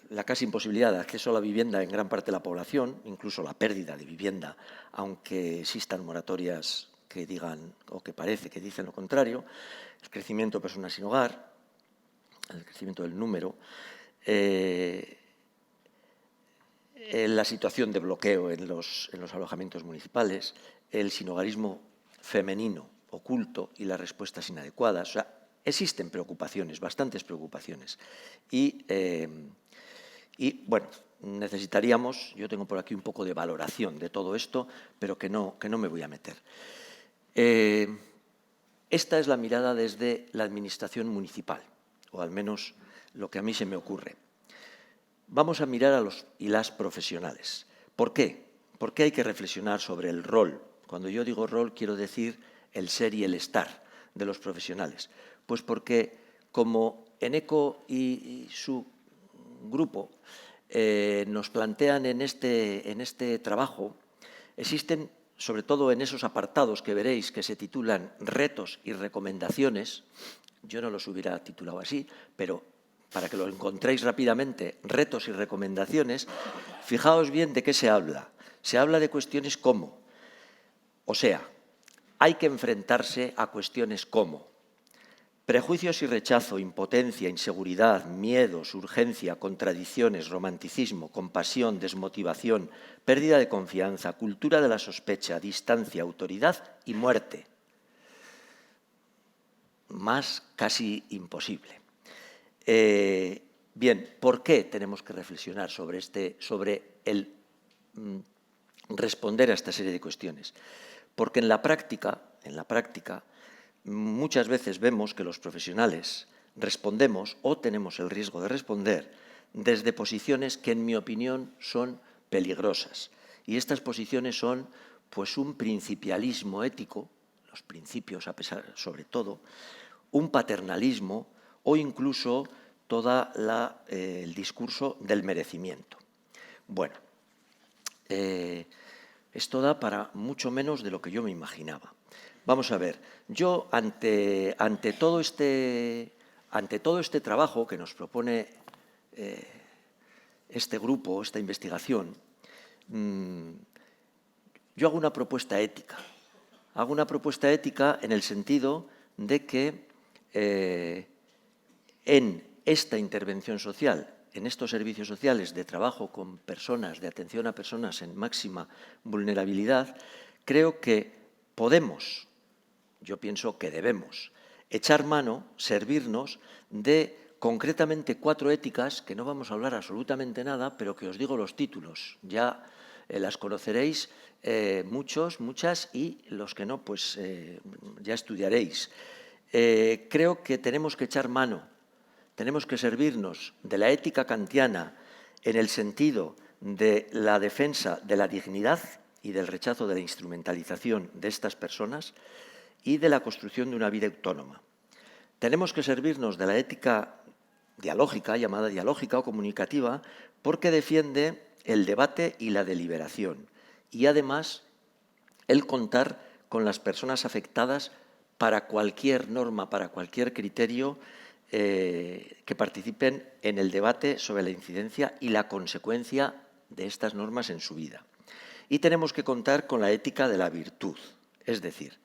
la casi imposibilidad de acceso a la vivienda en gran parte de la población, incluso la pérdida de vivienda, aunque existan moratorias que digan, o que parece que dicen lo contrario, el crecimiento de personas sin hogar, el crecimiento del número, la situación de bloqueo en los alojamientos municipales, el sinhogarismo femenino oculto y las respuestas inadecuadas. O sea, existen preocupaciones, bastantes preocupaciones. Y bueno, necesitaríamos, yo tengo por aquí un poco de valoración de todo esto, pero que no me voy a meter. Esta es la mirada desde la administración municipal, o al menos lo que a mí se me ocurre. Vamos a mirar a los y las profesionales. ¿Por qué? ¿Por qué hay que reflexionar sobre el rol? Cuando yo digo rol, quiero decir el ser y el estar de los profesionales. Pues porque, como Eneco y su grupo nos plantean en este trabajo, existen, sobre todo en esos apartados que veréis que se titulan retos y recomendaciones, yo no los hubiera titulado así, pero para que lo encontréis rápidamente, retos y recomendaciones, fijaos bien de qué se habla. Se habla de cuestiones como, o sea, hay que enfrentarse a cuestiones como prejuicios y rechazo, impotencia, inseguridad, miedos, urgencia, contradicciones, romanticismo, compasión, desmotivación, pérdida de confianza, cultura de la sospecha, distancia, autoridad y muerte. Más casi imposible. Bien, ¿por qué tenemos que reflexionar sobre el responder a esta serie de cuestiones? Porque en la práctica, muchas veces vemos que los profesionales respondemos o tenemos el riesgo de responder desde posiciones que, en mi opinión, son peligrosas. Y estas posiciones son, pues, un principialismo ético, los principios sobre todo, un paternalismo o incluso todo el discurso del merecimiento. Bueno, esto da para mucho menos de lo que yo me imaginaba. Vamos a ver, yo ante todo este trabajo que nos propone este grupo, esta investigación, yo hago una propuesta ética. Hago una propuesta ética en el sentido de que en esta intervención social, en estos servicios sociales de trabajo con personas, de atención a personas en máxima vulnerabilidad, creo que podemos, yo pienso que debemos, echar mano, servirnos de concretamente 4 éticas, que no vamos a hablar absolutamente nada, pero que os digo los títulos. Ya las conoceréis muchos, muchas, y los que no, pues ya estudiaréis. Creo que tenemos que echar mano, tenemos que servirnos de la ética kantiana en el sentido de la defensa de la dignidad y del rechazo de la instrumentalización de estas personas y de la construcción de una vida autónoma. Tenemos que servirnos de la ética dialógica, llamada dialógica o comunicativa, porque defiende el debate y la deliberación, y además el contar con las personas afectadas para cualquier norma, para cualquier criterio que participen en el debate sobre la incidencia y la consecuencia de estas normas en su vida. Y tenemos que contar con la ética de la virtud, es decir,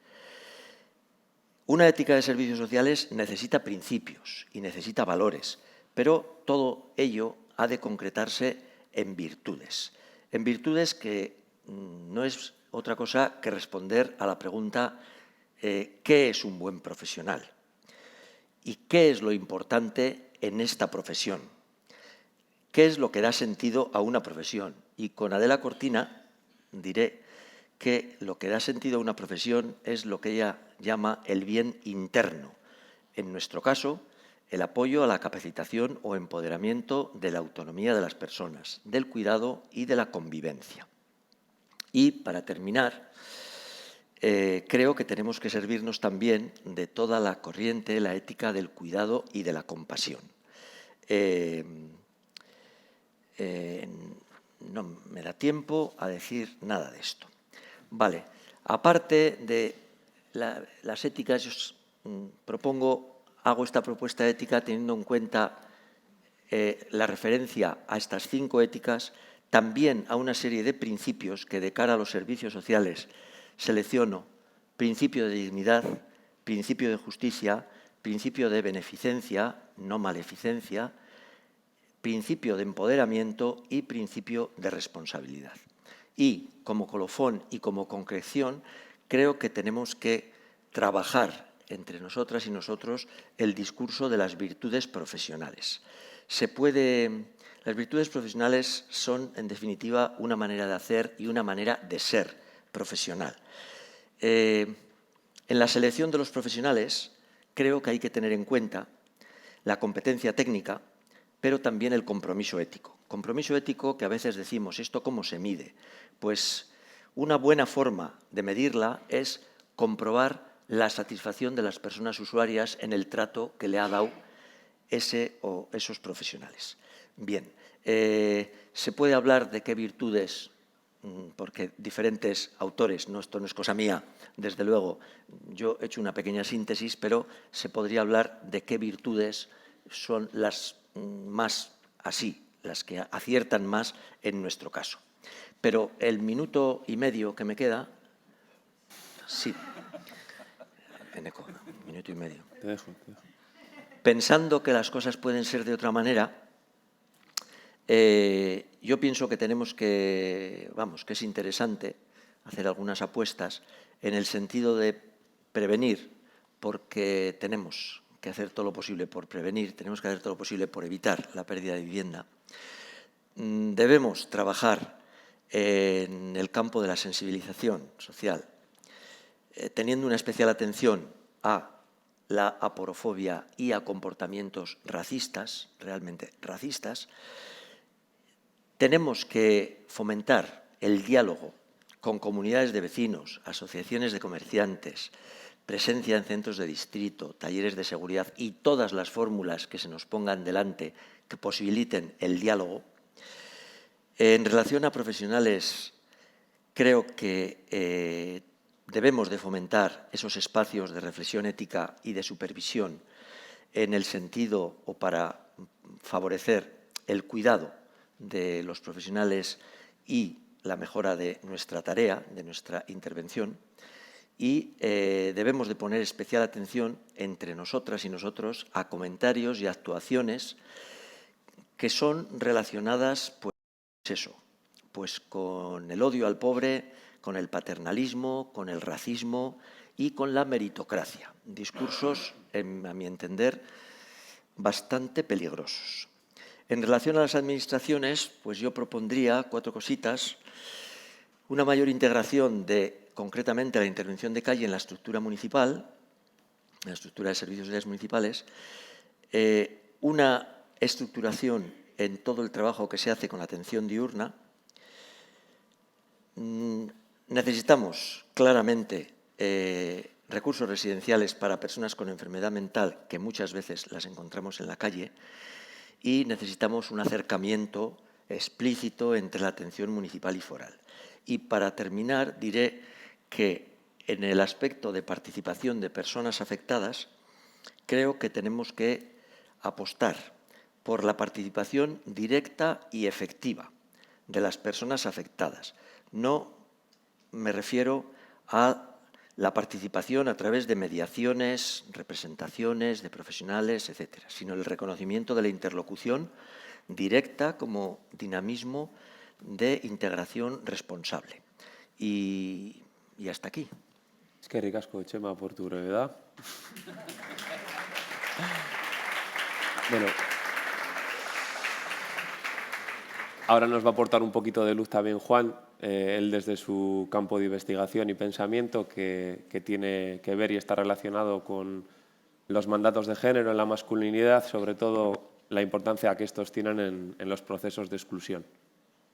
una ética de servicios sociales necesita principios y necesita valores, pero todo ello ha de concretarse en virtudes que no es otra cosa que responder a la pregunta ¿qué es un buen profesional? ¿Y qué es lo importante en esta profesión? ¿Qué es lo que da sentido a una profesión? Y con Adela Cortina diré que lo que da sentido a una profesión es lo que ella llama el bien interno. En nuestro caso, el apoyo a la capacitación o empoderamiento de la autonomía de las personas, del cuidado y de la convivencia. Y, para terminar, creo que tenemos que servirnos también de toda la corriente, la ética del cuidado y de la compasión. No me da tiempo a decir nada de esto. Vale, aparte de las éticas, yo os hago esta propuesta ética teniendo en cuenta la referencia a estas 5 éticas, también a una serie de principios que de cara a los servicios sociales selecciono: principio de dignidad, principio de justicia, principio de beneficencia, no maleficencia, principio de empoderamiento y principio de responsabilidad. Y como colofón y como concreción, creo que tenemos que trabajar entre nosotras y nosotros el discurso de las virtudes profesionales. Las virtudes profesionales son, en definitiva, una manera de hacer y una manera de ser profesional. En la selección de los profesionales creo que hay que tener en cuenta la competencia técnica, pero también el compromiso ético. Compromiso ético que a veces decimos, ¿esto cómo se mide? Pues una buena forma de medirla es comprobar la satisfacción de las personas usuarias en el trato que le ha dado ese o esos profesionales. Bien, se puede hablar de qué virtudes, porque diferentes autores, esto no es cosa mía, desde luego, yo he hecho una pequeña síntesis, pero se podría hablar de qué virtudes son las más así, las que aciertan más en nuestro caso. Pero el minuto y medio que me queda, sí, Eneco, minuto y medio. Te dejo. Pensando que las cosas pueden ser de otra manera, yo pienso que tenemos que es interesante hacer algunas apuestas en el sentido de prevenir, porque tenemos que hacer todo lo posible por prevenir, tenemos que hacer todo lo posible por evitar la pérdida de vivienda. Debemos trabajar en el campo de la sensibilización social, teniendo una especial atención a la aporofobia y a comportamientos racistas, realmente racistas. Tenemos que fomentar el diálogo con comunidades de vecinos, asociaciones de comerciantes, presencia en centros de distrito, talleres de seguridad y todas las fórmulas que se nos pongan delante que posibiliten el diálogo. En relación a profesionales, creo que debemos de fomentar esos espacios de reflexión ética y de supervisión en el sentido o para favorecer el cuidado de los profesionales y la mejora de nuestra tarea, de nuestra intervención. Y debemos de poner especial atención entre nosotras y nosotros a comentarios y actuaciones que son relacionadas pues con el odio al pobre, con el paternalismo, con el racismo y con la meritocracia. Discursos, a mi entender, bastante peligrosos. En relación a las administraciones, pues yo propondría 4 cositas. Una mayor integración de, concretamente, la intervención de calle en la estructura municipal, en la estructura de servicios sociales municipales, una estructuración en todo el trabajo que se hace con la atención diurna. Necesitamos claramente recursos residenciales para personas con enfermedad mental, que muchas veces las encontramos en la calle, y necesitamos un acercamiento explícito entre la atención municipal y foral. Y para terminar, diré que en el aspecto de participación de personas afectadas, creo que tenemos que apostar por la participación directa y efectiva de las personas afectadas. No me refiero a la participación a través de mediaciones, representaciones de profesionales, etcétera, sino el reconocimiento de la interlocución directa como dinamismo de integración responsable. Y hasta aquí. Es que ricasco, Chema, por tu brevedad. Bueno, ahora nos va a aportar un poquito de luz también Juan, él desde su campo de investigación y pensamiento que tiene que ver y está relacionado con los mandatos de género en la masculinidad, sobre todo la importancia que estos tienen en los procesos de exclusión.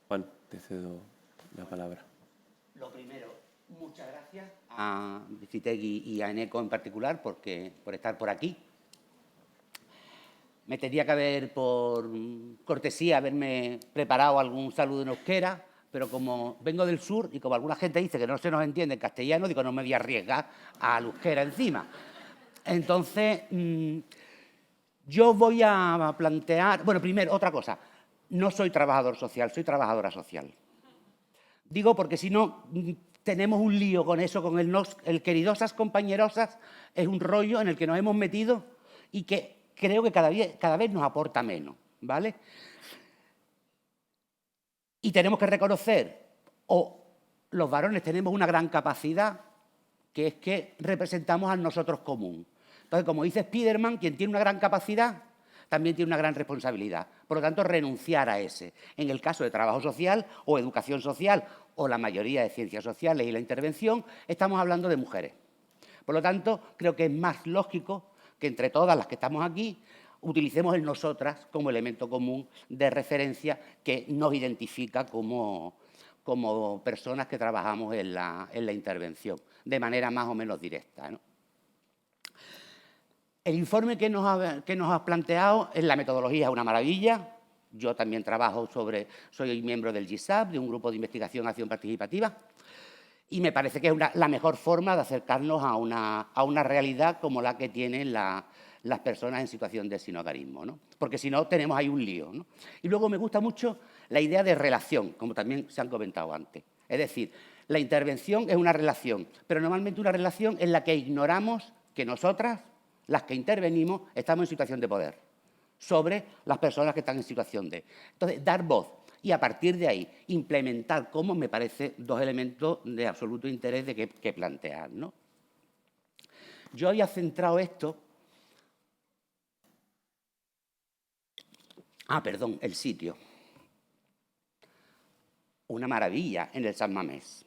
Juan, te cedo la palabra. Lo primero, muchas gracias a Visitegui y a Eneco en particular por estar por aquí. Me tendría que haber, por cortesía, haberme preparado algún saludo en euskera, pero como vengo del sur y como alguna gente dice que no se nos entiende en castellano, digo, no me voy a arriesgar al euskera encima. Entonces, yo voy a plantear... Bueno, primero, otra cosa. No soy trabajador social, soy trabajadora social. Digo porque si no, tenemos un lío con eso, con el queridosas compañerosas, es un rollo en el que nos hemos metido y que creo que cada vez nos aporta menos, ¿vale? Y tenemos que reconocer, los varones tenemos una gran capacidad, que es que representamos al nosotros común. Entonces, como dice Spiderman, quien tiene una gran capacidad también tiene una gran responsabilidad. Por lo tanto, renunciar a ese. En el caso de trabajo social o educación social o la mayoría de ciencias sociales y la intervención, estamos hablando de mujeres. Por lo tanto, creo que es más lógico que entre todas las que estamos aquí utilicemos el nosotras como elemento común de referencia que nos identifica como personas que trabajamos en la intervención, de manera más o menos directa, ¿no? El informe que nos has planteado en la metodología es una maravilla. Yo también soy miembro del GISAP, de un grupo de investigación acción participativa, y me parece que es la mejor forma de acercarnos a una realidad como la que tienen las personas en situación de sinhogarismo, ¿no? Porque si no, tenemos ahí un lío, ¿no? Y luego me gusta mucho la idea de relación, como también se han comentado antes. Es decir, la intervención es una relación, pero normalmente una relación en la que ignoramos que nosotras, las que intervenimos, estamos en situación de poder sobre las personas que están en situación de... Entonces, dar voz y a partir de ahí implementar cómo me parece 2 elementos de absoluto interés de que plantear, ¿no? Yo había centrado esto Perdón, el sitio. Una maravilla en el San Mamés.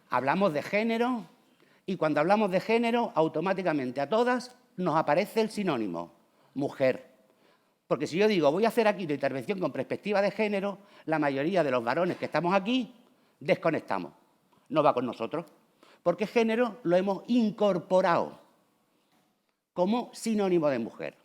Hablamos de género y cuando hablamos de género, automáticamente a todas nos aparece el sinónimo, mujer. Porque si yo digo, voy a hacer aquí una intervención con perspectiva de género, la mayoría de los varones que estamos aquí desconectamos. No va con nosotros. Porque género lo hemos incorporado como sinónimo de mujer.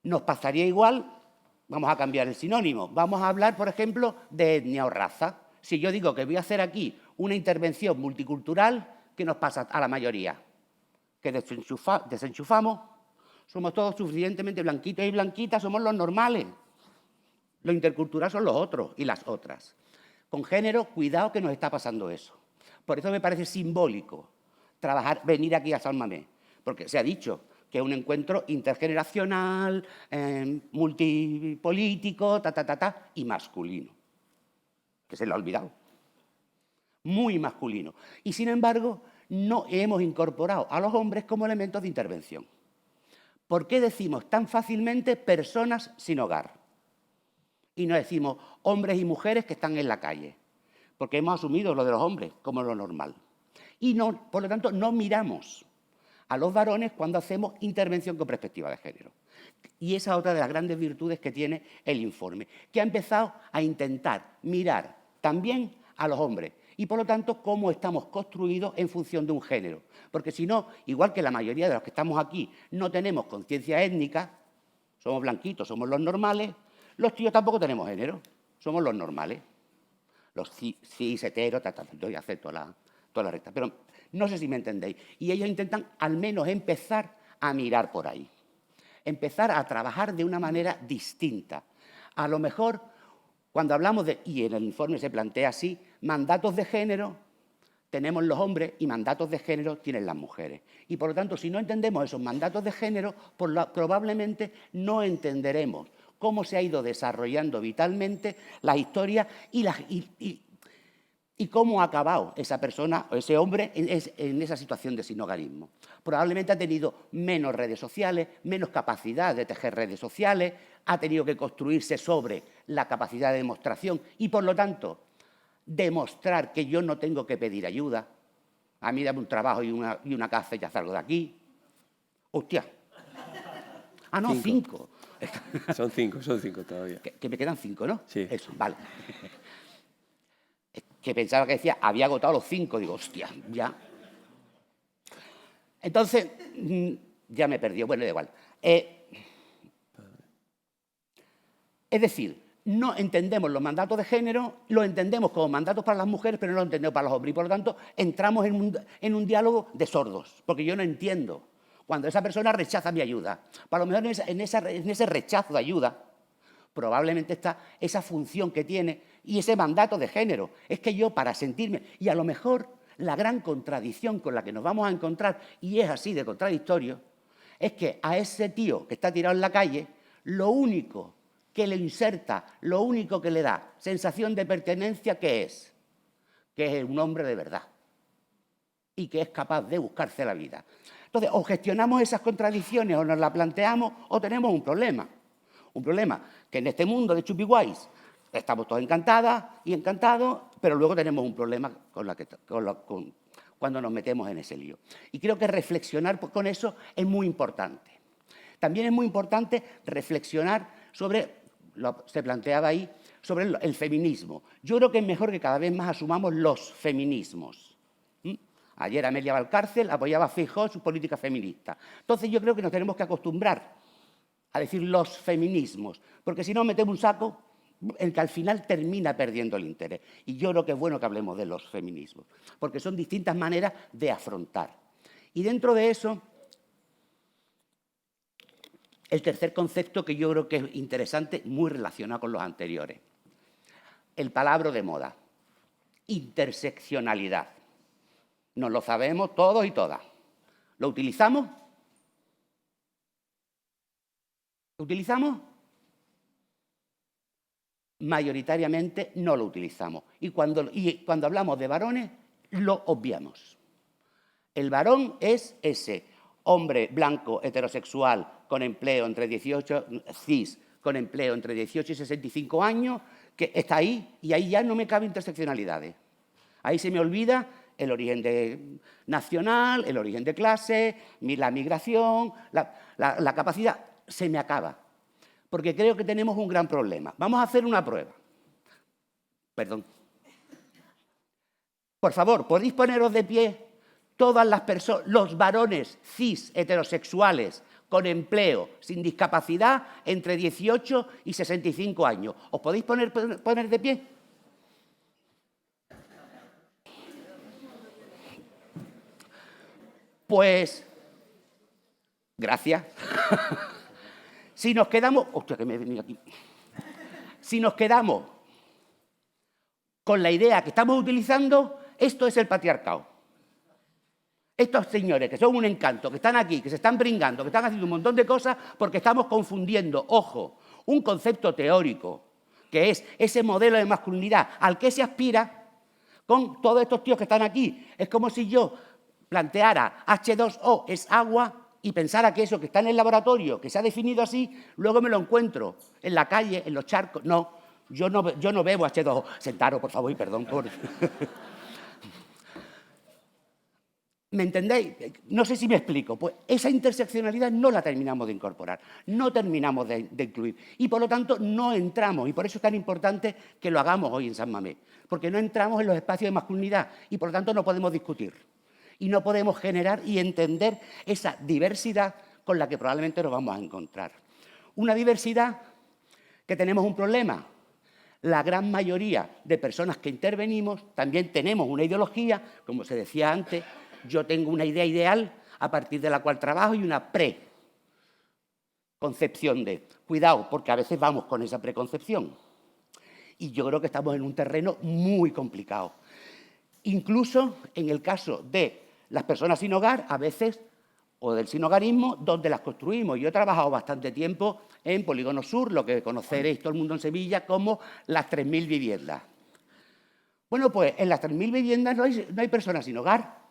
Nos pasaría igual, vamos a cambiar el sinónimo. Vamos a hablar, por ejemplo, de etnia o raza. Si yo digo que voy a hacer aquí una intervención multicultural, ¿qué nos pasa a la mayoría? Que desenchufamos, somos todos suficientemente blanquitos y blanquitas, somos los normales. Lo intercultural son los otros y las otras. Con género, cuidado que nos está pasando eso. Por eso me parece simbólico venir aquí a San Mamés, porque se ha dicho que es un encuentro intergeneracional, multipolítico, y masculino, que se lo ha olvidado. Muy masculino. Y, sin embargo, no hemos incorporado a los hombres como elementos de intervención. ¿Por qué decimos tan fácilmente personas sin hogar? Y no decimos hombres y mujeres que están en la calle, porque hemos asumido lo de los hombres como lo normal. Y, no, por lo tanto, no miramos a los varones cuando hacemos intervención con perspectiva de género. Y esa es otra de las grandes virtudes que tiene el informe, que ha empezado a intentar mirar también a los hombres y, por lo tanto, cómo estamos construidos en función de un género. Porque si no, igual que la mayoría de los que estamos aquí no tenemos conciencia étnica, somos blanquitos, somos los normales, los tíos tampoco tenemos género, somos los normales. Los cis, heteros, yo ya acepto toda la recta. Pero no sé si me entendéis. Y ellos intentan al menos empezar a mirar por ahí. Empezar a trabajar de una manera distinta. A lo mejor, cuando hablamos de, y en el informe se plantea así, mandatos de género tenemos los hombres y mandatos de género tienen las mujeres. Y por lo tanto, si no entendemos esos mandatos de género, probablemente no entenderemos cómo se ha ido desarrollando vitalmente la historia y cómo ha acabado esa persona o ese hombre en esa situación de sinhogarismo. Probablemente ha tenido menos redes sociales, menos capacidad de tejer redes sociales, ha tenido que construirse sobre la capacidad de demostración y, por lo tanto, demostrar que yo no tengo que pedir ayuda. A mí dame un trabajo y una casa y ya salgo de aquí. ¡Hostia! Ah, no, 5. Son 5 todavía. Que me quedan 5, ¿no? Sí. Eso, vale. Que pensaba que decía, había agotado los 5. Digo, hostia, ya. Entonces, ya me perdió. Bueno, da igual. Es decir, no entendemos los mandatos de género, los entendemos como mandatos para las mujeres, pero no los entendemos para los hombres. Y, por lo tanto, entramos en un diálogo de sordos, porque yo no entiendo cuando esa persona rechaza mi ayuda. Para lo mejor en ese rechazo de ayuda probablemente está esa función que tiene y ese mandato de género. Es que yo, para sentirme... Y a lo mejor la gran contradicción con la que nos vamos a encontrar, y es así de contradictorio, es que a ese tío que está tirado en la calle, lo único que le inserta, lo único que le da sensación de pertenencia, ¿qué es? Que es un hombre de verdad y que es capaz de buscarse la vida. Entonces, o gestionamos esas contradicciones o nos las planteamos o tenemos un problema. Un problema que en este mundo de chupiguays estamos todos encantadas y encantados, pero luego tenemos un problema cuando nos metemos en ese lío. Y creo que reflexionar con eso es muy importante. También es muy importante reflexionar sobre, se planteaba ahí, sobre el feminismo. Yo creo que es mejor que cada vez más asumamos los feminismos. Ayer Amelia Valcárcel apoyaba a Feijóo su política feminista. Entonces yo creo que nos tenemos que acostumbrar a decir los feminismos, porque si no metemos un saco en que al final termina perdiendo el interés. Y yo creo que es bueno que hablemos de los feminismos, porque son distintas maneras de afrontar. Y dentro de eso, el tercer concepto que yo creo que es interesante, muy relacionado con los anteriores, el palabra de moda, interseccionalidad. Nos lo sabemos todos y todas. ¿Lo utilizamos? ¿Lo utilizamos? Mayoritariamente no lo utilizamos. Y cuando hablamos de varones, lo obviamos. El varón es ese hombre blanco heterosexual con empleo entre 18, cis, con empleo entre 18 y 65 años, que está ahí y ahí ya no me cabe interseccionalidades. Ahí se me olvida el origen nacional, el origen de clase, la migración, la capacidad, se me acaba. Porque creo que tenemos un gran problema. Vamos a hacer una prueba. Perdón. Por favor, ¿podéis poneros de pie todas las personas, los varones cis heterosexuales con empleo, sin discapacidad, entre 18 y 65 años? ¿Os podéis poner de pie? Pues, gracias. Si nos quedamos... Hostia, que me he venido aquí. Si nos quedamos con la idea que estamos utilizando, esto es el patriarcado. Estos señores que son un encanto, que están aquí, que se están bringando, que están haciendo un montón de cosas porque estamos confundiendo, ojo, un concepto teórico, que es ese modelo de masculinidad al que se aspira, con todos estos tíos que están aquí. Es como si yo planteara H2O es agua y pensara que eso que está en el laboratorio, que se ha definido así, luego me lo encuentro en la calle, en los charcos. No, yo no bebo H2O. Sentaros, por favor, y perdón por... ¿Me entendéis? No sé si me explico. Pues esa interseccionalidad no la terminamos de incorporar, no terminamos de incluir. Y, por lo tanto, no entramos. Y por eso es tan importante que lo hagamos hoy en San Mamés. Porque no entramos en los espacios de masculinidad y, por lo tanto, no podemos discutir. Y no podemos generar y entender esa diversidad con la que probablemente nos vamos a encontrar. Una diversidad que tenemos un problema. La gran mayoría de personas que intervenimos también tenemos una ideología, como se decía antes. Yo tengo una idea ideal a partir de la cual trabajo y una preconcepción de... Cuidado, porque a veces vamos con esa preconcepción. Y yo creo que estamos en un terreno muy complicado. Incluso en el caso de las personas sin hogar, a veces, o del sinhogarismo, donde las construimos. Yo he trabajado bastante tiempo en Polígono Sur, lo que conoceréis todo el mundo en Sevilla como las 3.000 viviendas. Bueno, pues en las 3.000 viviendas no hay personas sin hogar.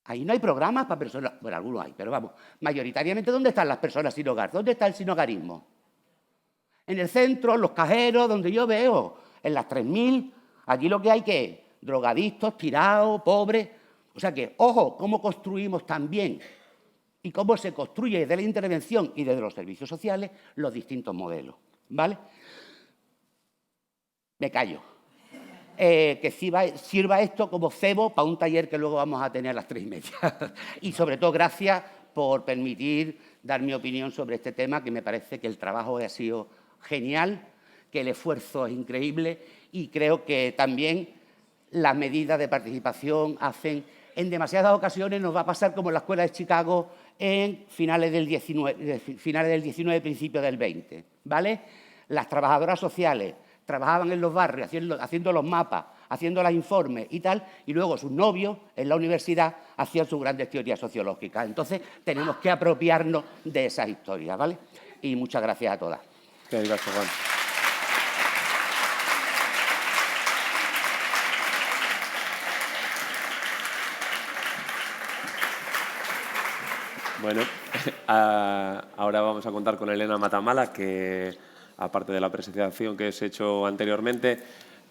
Ahí no hay programas para personas... Bueno, algunos hay, pero vamos. Mayoritariamente, ¿dónde están las personas sin hogar? ¿Dónde está el sinhogarismo? En el centro, los cajeros, donde yo veo. En las 3.000, allí lo que hay que es drogadictos, tirados, pobres. O sea que, ojo, cómo construimos también y cómo se construye desde la intervención y desde los servicios sociales los distintos modelos. ¿Vale? Me callo. Que sirva esto como cebo para un taller que luego vamos a tener a las 3:30. Y sobre todo, gracias por permitir dar mi opinión sobre este tema, que me parece que el trabajo ha sido genial, que el esfuerzo es increíble y creo que también las medidas de participación hacen... En demasiadas ocasiones nos va a pasar como en la Escuela de Chicago en finales del 19, principios del 20. ¿Vale? Las trabajadoras sociales trabajaban en los barrios haciendo los mapas, haciendo los informes y tal, y luego sus novios en la universidad hacían sus grandes teorías sociológicas. Entonces, tenemos que apropiarnos de esas historias, ¿vale? Y muchas gracias a todas. Gracias, Juan. Bueno, ahora vamos a contar con Elena Matamala, que aparte de la presentación que os he hecho anteriormente,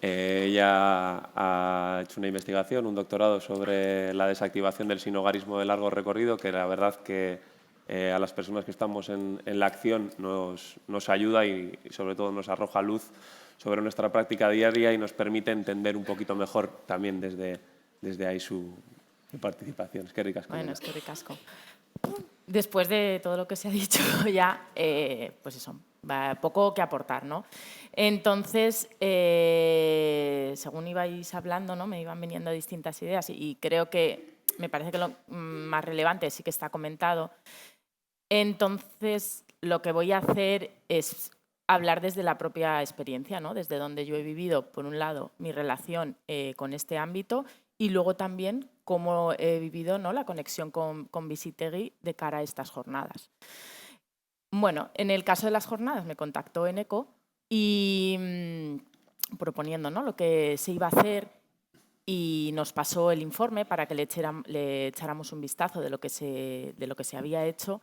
ella ha hecho una investigación, un doctorado sobre la desactivación del sinhogarismo de largo recorrido, que la verdad que a las personas que estamos en la acción nos ayuda y sobre todo nos arroja luz sobre nuestra práctica diaria y nos permite entender un poquito mejor también desde ahí su participación. Es que ricasco. Bueno, es que ricasco. Después de todo lo que se ha dicho ya, pues eso, poco que aportar, ¿no? Entonces, según ibais hablando, ¿no? Me iban viniendo distintas ideas y creo que me parece que lo más relevante sí que está comentado. Entonces, lo que voy a hacer es hablar desde la propia experiencia, ¿no? Desde donde yo he vivido, por un lado, mi relación con este ámbito y luego también cómo he vivido, ¿no? La conexión con Bizitegui de cara a estas jornadas. Bueno, en el caso de las jornadas me contactó Eneco y proponiendo, ¿no? Lo que se iba a hacer y nos pasó el informe para que le echáramos un vistazo de lo que se había hecho.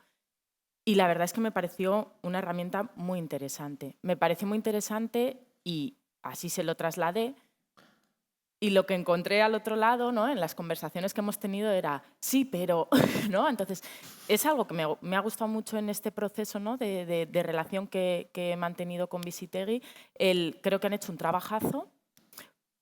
Y la verdad es que me pareció una herramienta muy interesante. Me pareció muy interesante y así se lo trasladé. Y lo que encontré al otro lado, ¿no?, en las conversaciones que hemos tenido era, sí, pero, ¿no? Entonces, es algo que me ha gustado mucho en este proceso, ¿no?, de relación que he mantenido con Visitegui. Creo que han hecho un trabajazo,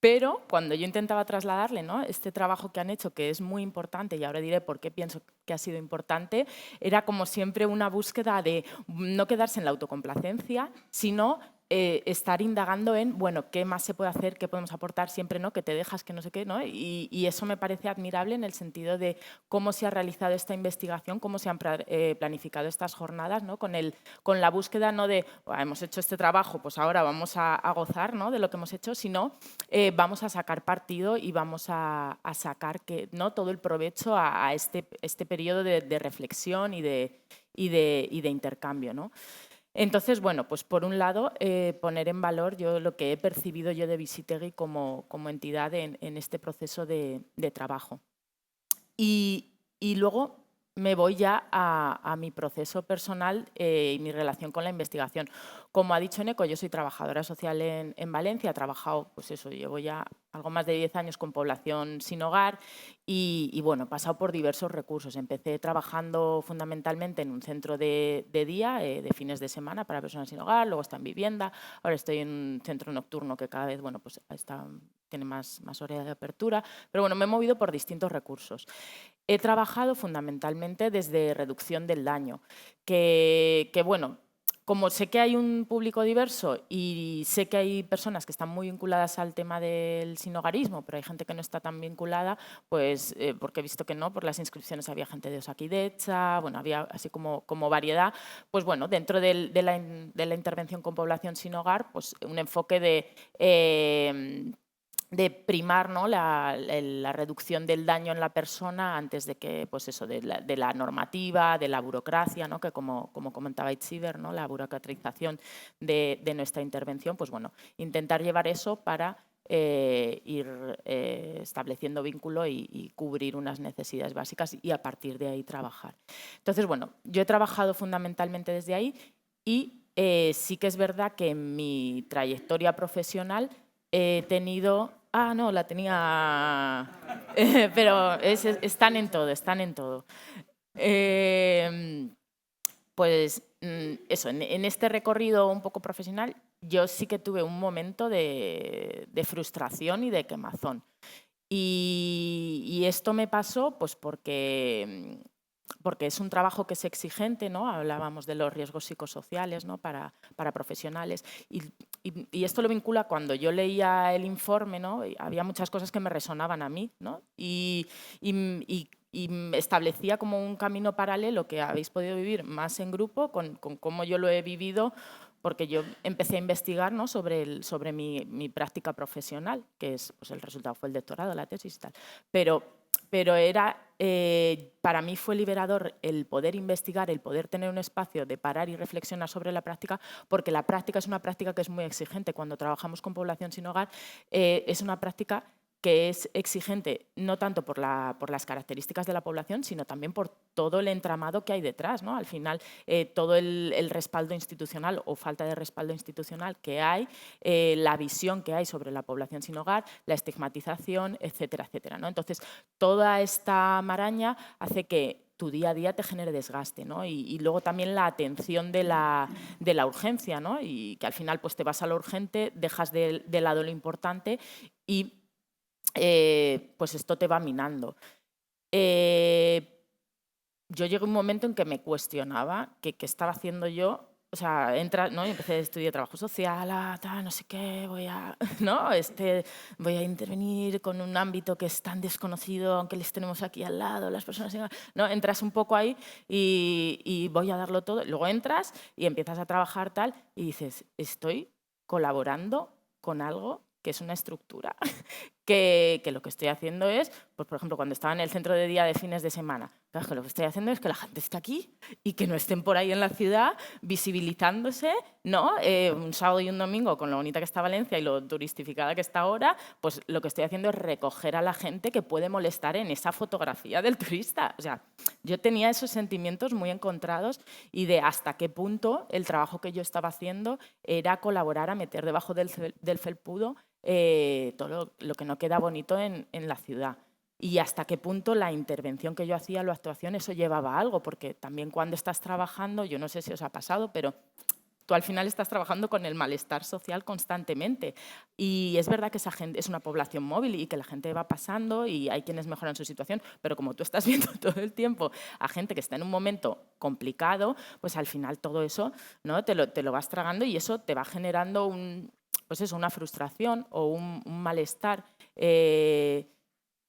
pero cuando yo intentaba trasladarle, ¿no?, este trabajo que han hecho, que es muy importante, y ahora diré por qué pienso que ha sido importante, era como siempre una búsqueda de no quedarse en la autocomplacencia, sino estar indagando en, bueno, qué más se puede hacer, qué podemos aportar, siempre, ¿no?, que te dejas, que no sé qué, ¿no? Y eso me parece admirable en el sentido de cómo se ha realizado esta investigación, cómo se han planificado estas jornadas, ¿no?, con la búsqueda no de, hemos hecho este trabajo, pues ahora vamos a gozar, ¿no?, de lo que hemos hecho, sino vamos a sacar partido y vamos a sacar ¿no?, todo el provecho a este periodo de reflexión y de intercambio, ¿no? Entonces, bueno, pues por un lado, poner en valor yo lo que he percibido yo de Visitegui como entidad en este proceso de trabajo. Y luego me voy ya a mi proceso personal y mi relación con la investigación. Como ha dicho Neco, yo soy trabajadora social en Valencia, he trabajado, pues eso, llevo ya algo más de 10 años con población sin hogar y bueno, he pasado por diversos recursos. Empecé trabajando fundamentalmente en un centro de día, de fines de semana para personas sin hogar, luego está en vivienda, ahora estoy en un centro nocturno que cada vez, bueno, pues tiene más horas de apertura, pero bueno, me he movido por distintos recursos. He trabajado fundamentalmente desde reducción del daño, que bueno, como sé que hay un público diverso y sé que hay personas que están muy vinculadas al tema del sinhogarismo, pero hay gente que no está tan vinculada, pues porque he visto que no, por las inscripciones había gente de Osakidecha, bueno, había así como variedad, pues bueno, dentro de la intervención con población sin hogar, pues un enfoque de primar, ¿no?, la reducción del daño en la persona antes de que, pues eso, de la normativa, de la burocracia, ¿no?, que como comentaba Itziber, ¿no?, la burocratización de nuestra intervención, pues bueno, intentar llevar eso para ir estableciendo vínculo y cubrir unas necesidades básicas y a partir de ahí trabajar. Entonces, bueno, yo he trabajado fundamentalmente desde ahí y sí que es verdad que en mi trayectoria profesional he tenido... Ah, no, la tenía... pero están en todo. Pues eso, en este recorrido un poco profesional, yo sí que tuve un momento de frustración y de quemazón. Y esto me pasó pues porque es un trabajo que es exigente, ¿no? Hablábamos de los riesgos psicosociales, ¿no?, para profesionales. Y esto lo vincula cuando yo leía el informe, ¿no?, había muchas cosas que me resonaban a mí, ¿no? Y establecía como un camino paralelo que habéis podido vivir más en grupo con cómo yo lo he vivido, porque yo empecé a investigar, ¿no?, sobre mi práctica profesional, que es, pues el resultado fue el doctorado, la tesis y tal. Pero era, para mí fue liberador el poder investigar, el poder tener un espacio de parar y reflexionar sobre la práctica, porque la práctica es una práctica que es muy exigente. Cuando trabajamos con población sin hogar, es una práctica que es exigente no tanto por las características de la población, sino también por todo el entramado que hay detrás, ¿no? Al final, todo el respaldo institucional o falta de respaldo institucional que hay, la visión que hay sobre la población sin hogar, la estigmatización, etcétera, etcétera, ¿no? Entonces, toda esta maraña hace que tu día a día te genere desgaste, ¿no? Y luego también la atención de la urgencia, ¿no? Y que al final pues, te vas a lo urgente, dejas de lado lo importante y pues esto te va minando. Yo llegué a un momento en que me cuestionaba qué estaba haciendo yo. O sea, ¿no? Y empecé a estudiar trabajo social, no sé qué, voy a intervenir con un ámbito que es tan desconocido, aunque les tenemos aquí al lado, las personas, ¿no? Entras un poco ahí y voy a darlo todo. Luego entras y empiezas a trabajar tal y dices, estoy colaborando con algo que es una estructura que lo que estoy haciendo es, pues por ejemplo, cuando estaba en el centro de día de fines de semana, claro, que lo que estoy haciendo es que la gente esté aquí y que no estén por ahí en la ciudad visibilizándose, ¿no? Un sábado y un domingo, con lo bonita que está Valencia y lo turistificada que está ahora, pues lo que estoy haciendo es recoger a la gente que puede molestar en esa fotografía del turista. O sea, yo tenía esos sentimientos muy encontrados y de hasta qué punto el trabajo que yo estaba haciendo era colaborar a meter debajo del felpudo todo lo que no queda bonito en la ciudad. Y hasta qué punto la intervención que yo hacía, la actuación, eso llevaba a algo, porque también cuando estás trabajando, yo no sé si os ha pasado, pero tú al final estás trabajando con el malestar social constantemente. Y es verdad que esa gente es una población móvil y que la gente va pasando y hay quienes mejoran su situación, pero como tú estás viendo todo el tiempo a gente que está en un momento complicado, pues al final todo eso, ¿no? te lo vas tragando y eso te va generando pues eso, una frustración o un malestar.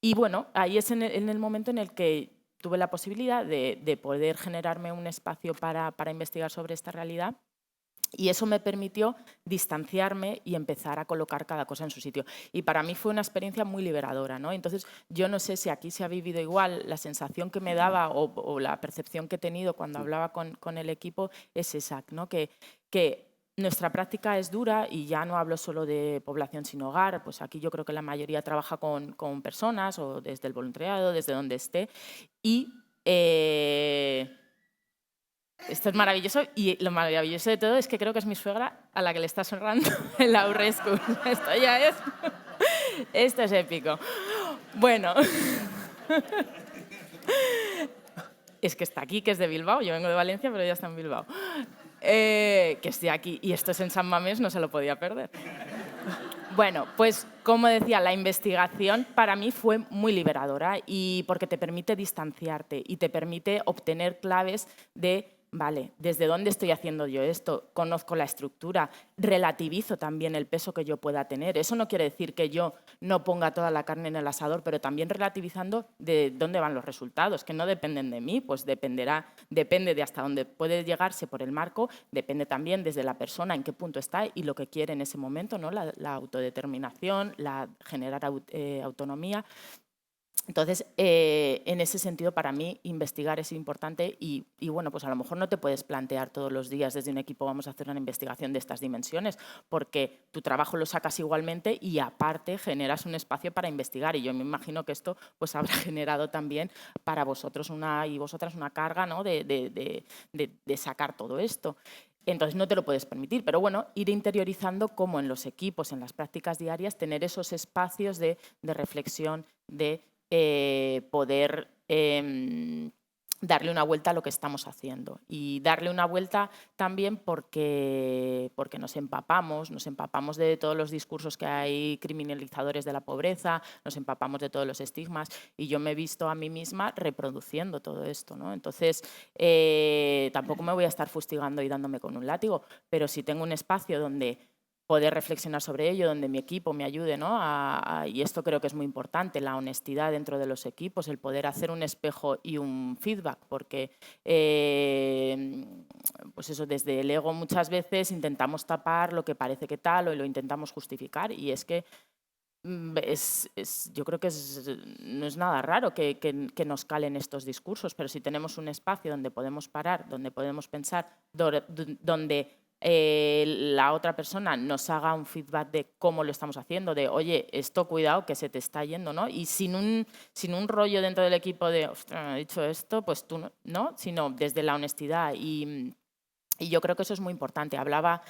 Y bueno, ahí es en el momento en el que tuve la posibilidad de poder generarme un espacio para investigar sobre esta realidad. Y eso me permitió distanciarme y empezar a colocar cada cosa en su sitio. Y para mí fue una experiencia muy liberadora, ¿no? Entonces, yo no sé si aquí se ha vivido igual, la sensación que me daba o la percepción que he tenido cuando hablaba con el equipo es esa, ¿no? Que nuestra práctica es dura y ya no hablo solo de población sin hogar, pues aquí yo creo que la mayoría trabaja con personas o desde el voluntariado, desde donde esté. Y esto es maravilloso y lo maravilloso de todo es que creo que es mi suegra a la que le está sonando el Aurrescu. Esto ya es... Esto es épico. Bueno... Es que está aquí, que es de Bilbao. Yo vengo de Valencia, pero ella está en Bilbao. Que esté aquí. Y esto es en San Mamés, no se lo podía perder. Bueno, pues como decía, la investigación para mí fue muy liberadora y porque te permite distanciarte y te permite obtener claves de, vale, ¿desde dónde estoy haciendo yo esto? Conozco la estructura, relativizo también el peso que yo pueda tener. Eso no quiere decir que yo no ponga toda la carne en el asador, pero también relativizando de dónde van los resultados, que no dependen de mí, pues depende de hasta dónde puede llegarse por el marco, depende también desde la persona en qué punto está y lo que quiere en ese momento, ¿no? La autodeterminación, generar autonomía. Entonces, en ese sentido, para mí, investigar es importante y, bueno, pues a lo mejor no te puedes plantear todos los días desde un equipo vamos a hacer una investigación de estas dimensiones, porque tu trabajo lo sacas igualmente y, aparte, generas un espacio para investigar. Y yo me imagino que esto pues habrá generado también para vosotros y vosotras una carga, ¿no? de sacar todo esto. Entonces no te lo puedes permitir, pero bueno, ir interiorizando cómo en los equipos, en las prácticas diarias, tener esos espacios de reflexión, de poder darle una vuelta a lo que estamos haciendo. Y darle una vuelta también porque nos empapamos de todos los discursos que hay criminalizadores de la pobreza, nos empapamos de todos los estigmas y yo me he visto a mí misma reproduciendo todo esto, ¿no? Entonces, tampoco me voy a estar fustigando y dándome con un látigo, pero si tengo un espacio donde poder reflexionar sobre ello, donde mi equipo me ayude, ¿no? Y esto creo que es muy importante, la honestidad dentro de los equipos, el poder hacer un espejo y un feedback, porque pues eso, desde el ego muchas veces intentamos tapar lo que parece que tal o lo intentamos justificar y es que yo creo que no es nada raro que nos calen estos discursos, pero si tenemos un espacio donde podemos parar, donde podemos pensar, donde la otra persona nos haga un feedback de cómo lo estamos haciendo, de oye, esto cuidado que se te está yendo, ¿no? Y sin un rollo dentro del equipo de, ostras, me ha dicho esto, pues tú no, sino desde la honestidad. Y yo creo que eso es muy importante. Hablaba,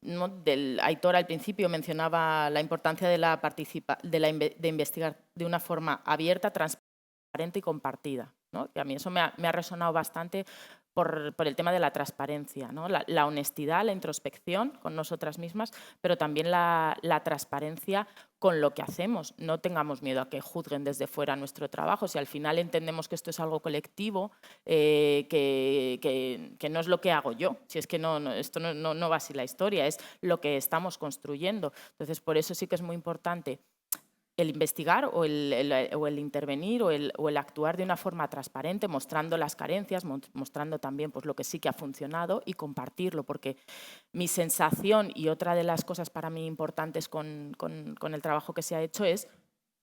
¿no? Aitor al principio mencionaba la importancia de investigar de una forma abierta, transparente y compartida, ¿no? Que a mí eso me ha resonado bastante por el tema de la transparencia, ¿no? La honestidad, la introspección con nosotras mismas, pero también la transparencia con lo que hacemos. No tengamos miedo a que juzguen desde fuera nuestro trabajo. Si al final entendemos que esto es algo colectivo, que no es lo que hago yo. Si es que esto no va así la historia, es lo que estamos construyendo. Entonces, por eso sí que es muy importante el investigar o el intervenir o el actuar de una forma transparente, mostrando las carencias, mostrando también pues, lo que sí que ha funcionado y compartirlo, porque mi sensación y otra de las cosas para mí importantes con el trabajo que se ha hecho es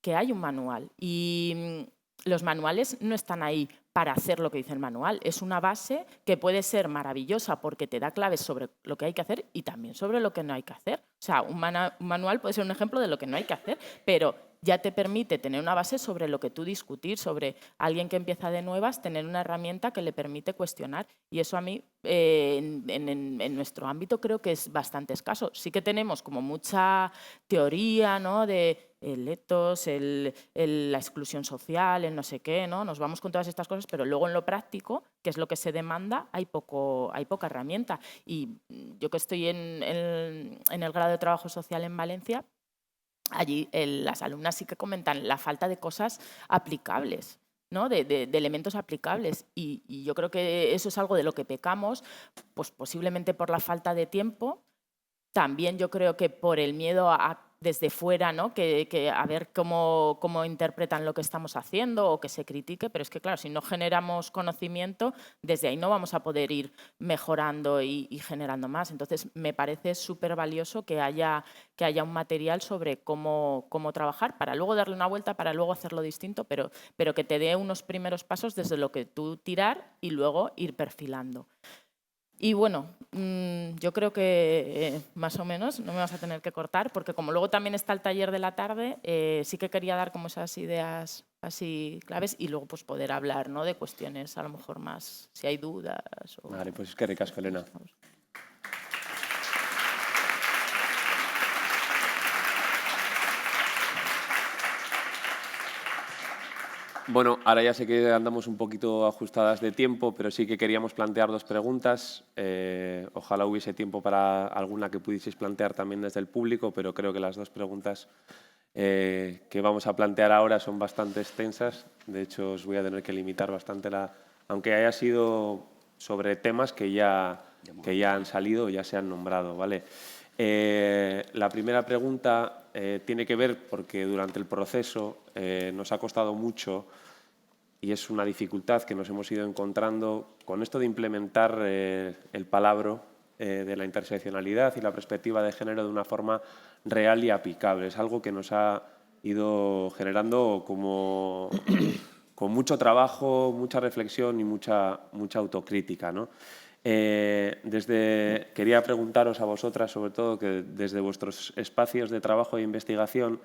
que hay un manual y los manuales no están ahí para hacer lo que dice el manual. Es una base que puede ser maravillosa porque te da claves sobre lo que hay que hacer y también sobre lo que no hay que hacer. O sea, un manual puede ser un ejemplo de lo que no hay que hacer, pero ya te permite tener una base sobre lo que tú discutir, sobre alguien que empieza de nuevas, tener una herramienta que le permite cuestionar. Y eso a mí, en nuestro ámbito, creo que es bastante escaso. Sí que tenemos como mucha teoría, ¿no?, de el etos, la exclusión social, el no sé qué, ¿no? Nos vamos con todas estas cosas, pero luego en lo práctico, que es lo que se demanda, hay poca herramienta. Y yo que estoy en el grado de trabajo social en Valencia, allí las alumnas sí que comentan la falta de cosas aplicables, ¿no? de elementos aplicables. Y yo creo que eso es algo de lo que pecamos, pues posiblemente por la falta de tiempo. También yo creo que por el miedo desde fuera, ¿no?, que a ver cómo interpretan lo que estamos haciendo o que se critique, pero es que, claro, si no generamos conocimiento, desde ahí no vamos a poder ir mejorando y generando más. Entonces, me parece súper valioso que haya un material sobre cómo trabajar para luego darle una vuelta, para luego hacerlo distinto, pero que te dé unos primeros pasos desde lo que tú tirar y luego ir perfilando. Y bueno, yo creo que más o menos no me vas a tener que cortar, porque como luego también está el taller de la tarde, sí que quería dar como esas ideas así claves y luego pues poder hablar, ¿no?, de cuestiones a lo mejor más, si hay dudas. Vale, pues eskerrik asko, Elena. Bueno, ahora ya sé que andamos un poquito ajustadas de tiempo, pero sí que queríamos plantear dos preguntas. Ojalá hubiese tiempo para alguna que pudieseis plantear también desde el público, pero creo que las dos preguntas que vamos a plantear ahora son bastante extensas. De hecho, os voy a tener que limitar bastante aunque haya sido sobre temas que ya han salido o ya se han nombrado, ¿vale? La primera pregunta tiene que ver porque durante el proceso nos ha costado mucho y es una dificultad que nos hemos ido encontrando con esto de implementar el palabro de la interseccionalidad y la perspectiva de género de una forma real y aplicable. Es algo que nos ha ido generando como con mucho trabajo, mucha reflexión y mucha autocrítica, ¿no? Quería preguntaros a vosotras, sobre todo, que desde vuestros espacios de trabajo e investigación,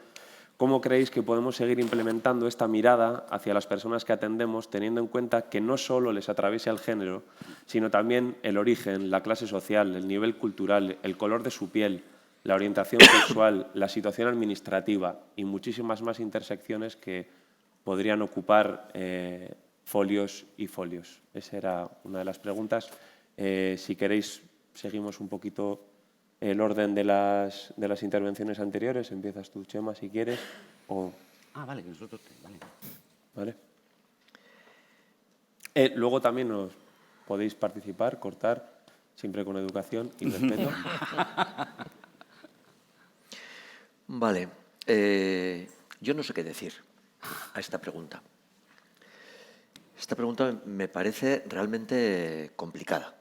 ¿cómo creéis que podemos seguir implementando esta mirada hacia las personas que atendemos, teniendo en cuenta que no solo les atraviesa el género, sino también el origen, la clase social, el nivel cultural, el color de su piel, la orientación sexual, la situación administrativa y muchísimas más intersecciones que podrían ocupar folios y folios? Esa era una de las preguntas. Si queréis, seguimos un poquito el orden de las intervenciones anteriores. Empiezas tú, Chema, si quieres. Vale, que nosotros... Vale. Luego también os podéis participar, cortar, siempre con educación y respeto. Vale. Yo no sé qué decir a esta pregunta. Esta pregunta me parece realmente complicada.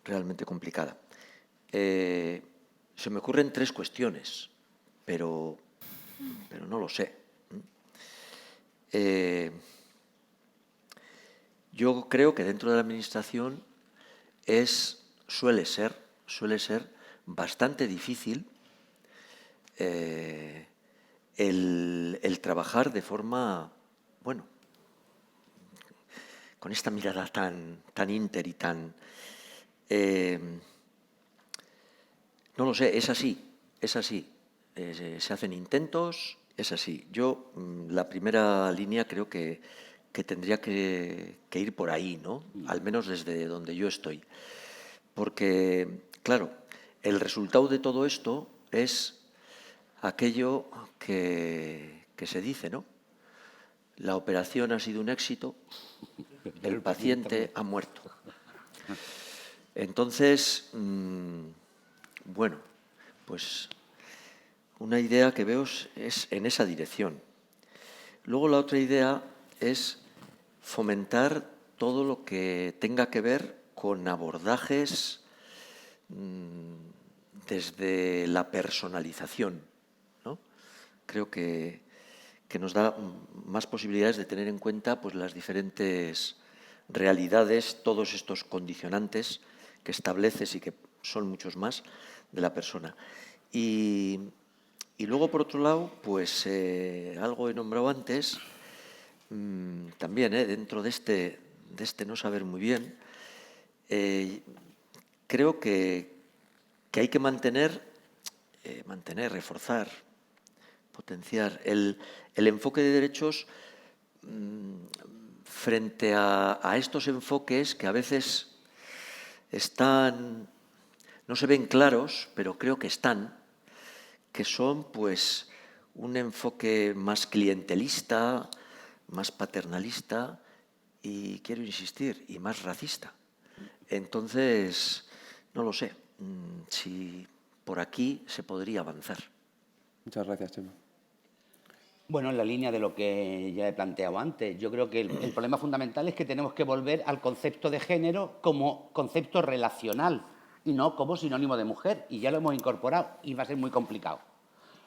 Realmente complicada. Se me ocurren tres cuestiones, pero no lo sé. Yo creo que dentro de la Administración suele ser bastante difícil el trabajar de forma, bueno, con esta mirada tan inter y tan... no lo sé, es así. Se hacen intentos, es así. Yo, la primera línea creo que tendría que ir por ahí, ¿no? Al menos desde donde yo estoy. Porque, claro, el resultado de todo esto es aquello que se dice, ¿no? La operación ha sido un éxito, el paciente ha muerto. Entonces, bueno, pues una idea que veo es en esa dirección. Luego la otra idea es fomentar todo lo que tenga que ver con abordajes desde la personalización, ¿no? Creo que nos da más posibilidades de tener en cuenta pues, las diferentes realidades, todos estos condicionantes que estableces y que son muchos más de la persona. Y luego, por otro lado, pues algo he nombrado antes, también dentro de este no saber muy bien, creo que hay que mantener, reforzar, potenciar el enfoque de derechos frente a estos enfoques que a veces no se ven claros, pero creo que están, que son pues un enfoque más clientelista, más paternalista y, quiero insistir, y más racista. Entonces, no lo sé si por aquí se podría avanzar. Muchas gracias, Chema. Bueno, en la línea de lo que ya he planteado antes, yo creo que el problema fundamental es que tenemos que volver al concepto de género como concepto relacional y no como sinónimo de mujer. Y ya lo hemos incorporado y va a ser muy complicado.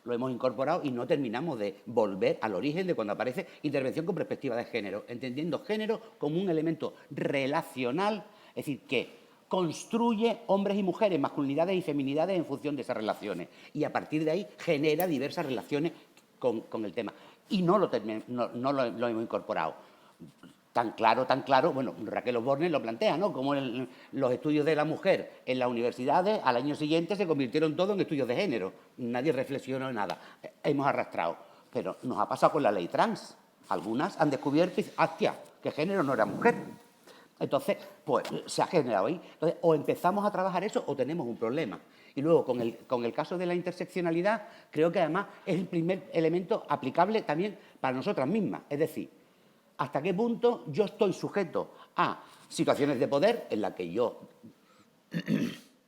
Lo hemos incorporado y no terminamos de volver al origen de cuando aparece intervención con perspectiva de género, entendiendo género como un elemento relacional, es decir, que construye hombres y mujeres, masculinidades y feminidades en función de esas relaciones. Y a partir de ahí genera diversas relaciones con el tema. Y no lo hemos incorporado. Tan claro, bueno, Raquel Osborne lo plantea, ¿no? Como los estudios de la mujer en las universidades al año siguiente se convirtieron todos en estudios de género. Nadie reflexionó en nada. Hemos arrastrado. Pero nos ha pasado con la ley trans. Algunas han descubierto y hostia, que género no era mujer. Entonces, pues se ha generado ahí. Entonces, o empezamos a trabajar eso o tenemos un problema. Y luego, con el caso de la interseccionalidad, creo que además es el primer elemento aplicable también para nosotras mismas. Es decir, hasta qué punto yo estoy sujeto a situaciones de poder en las que yo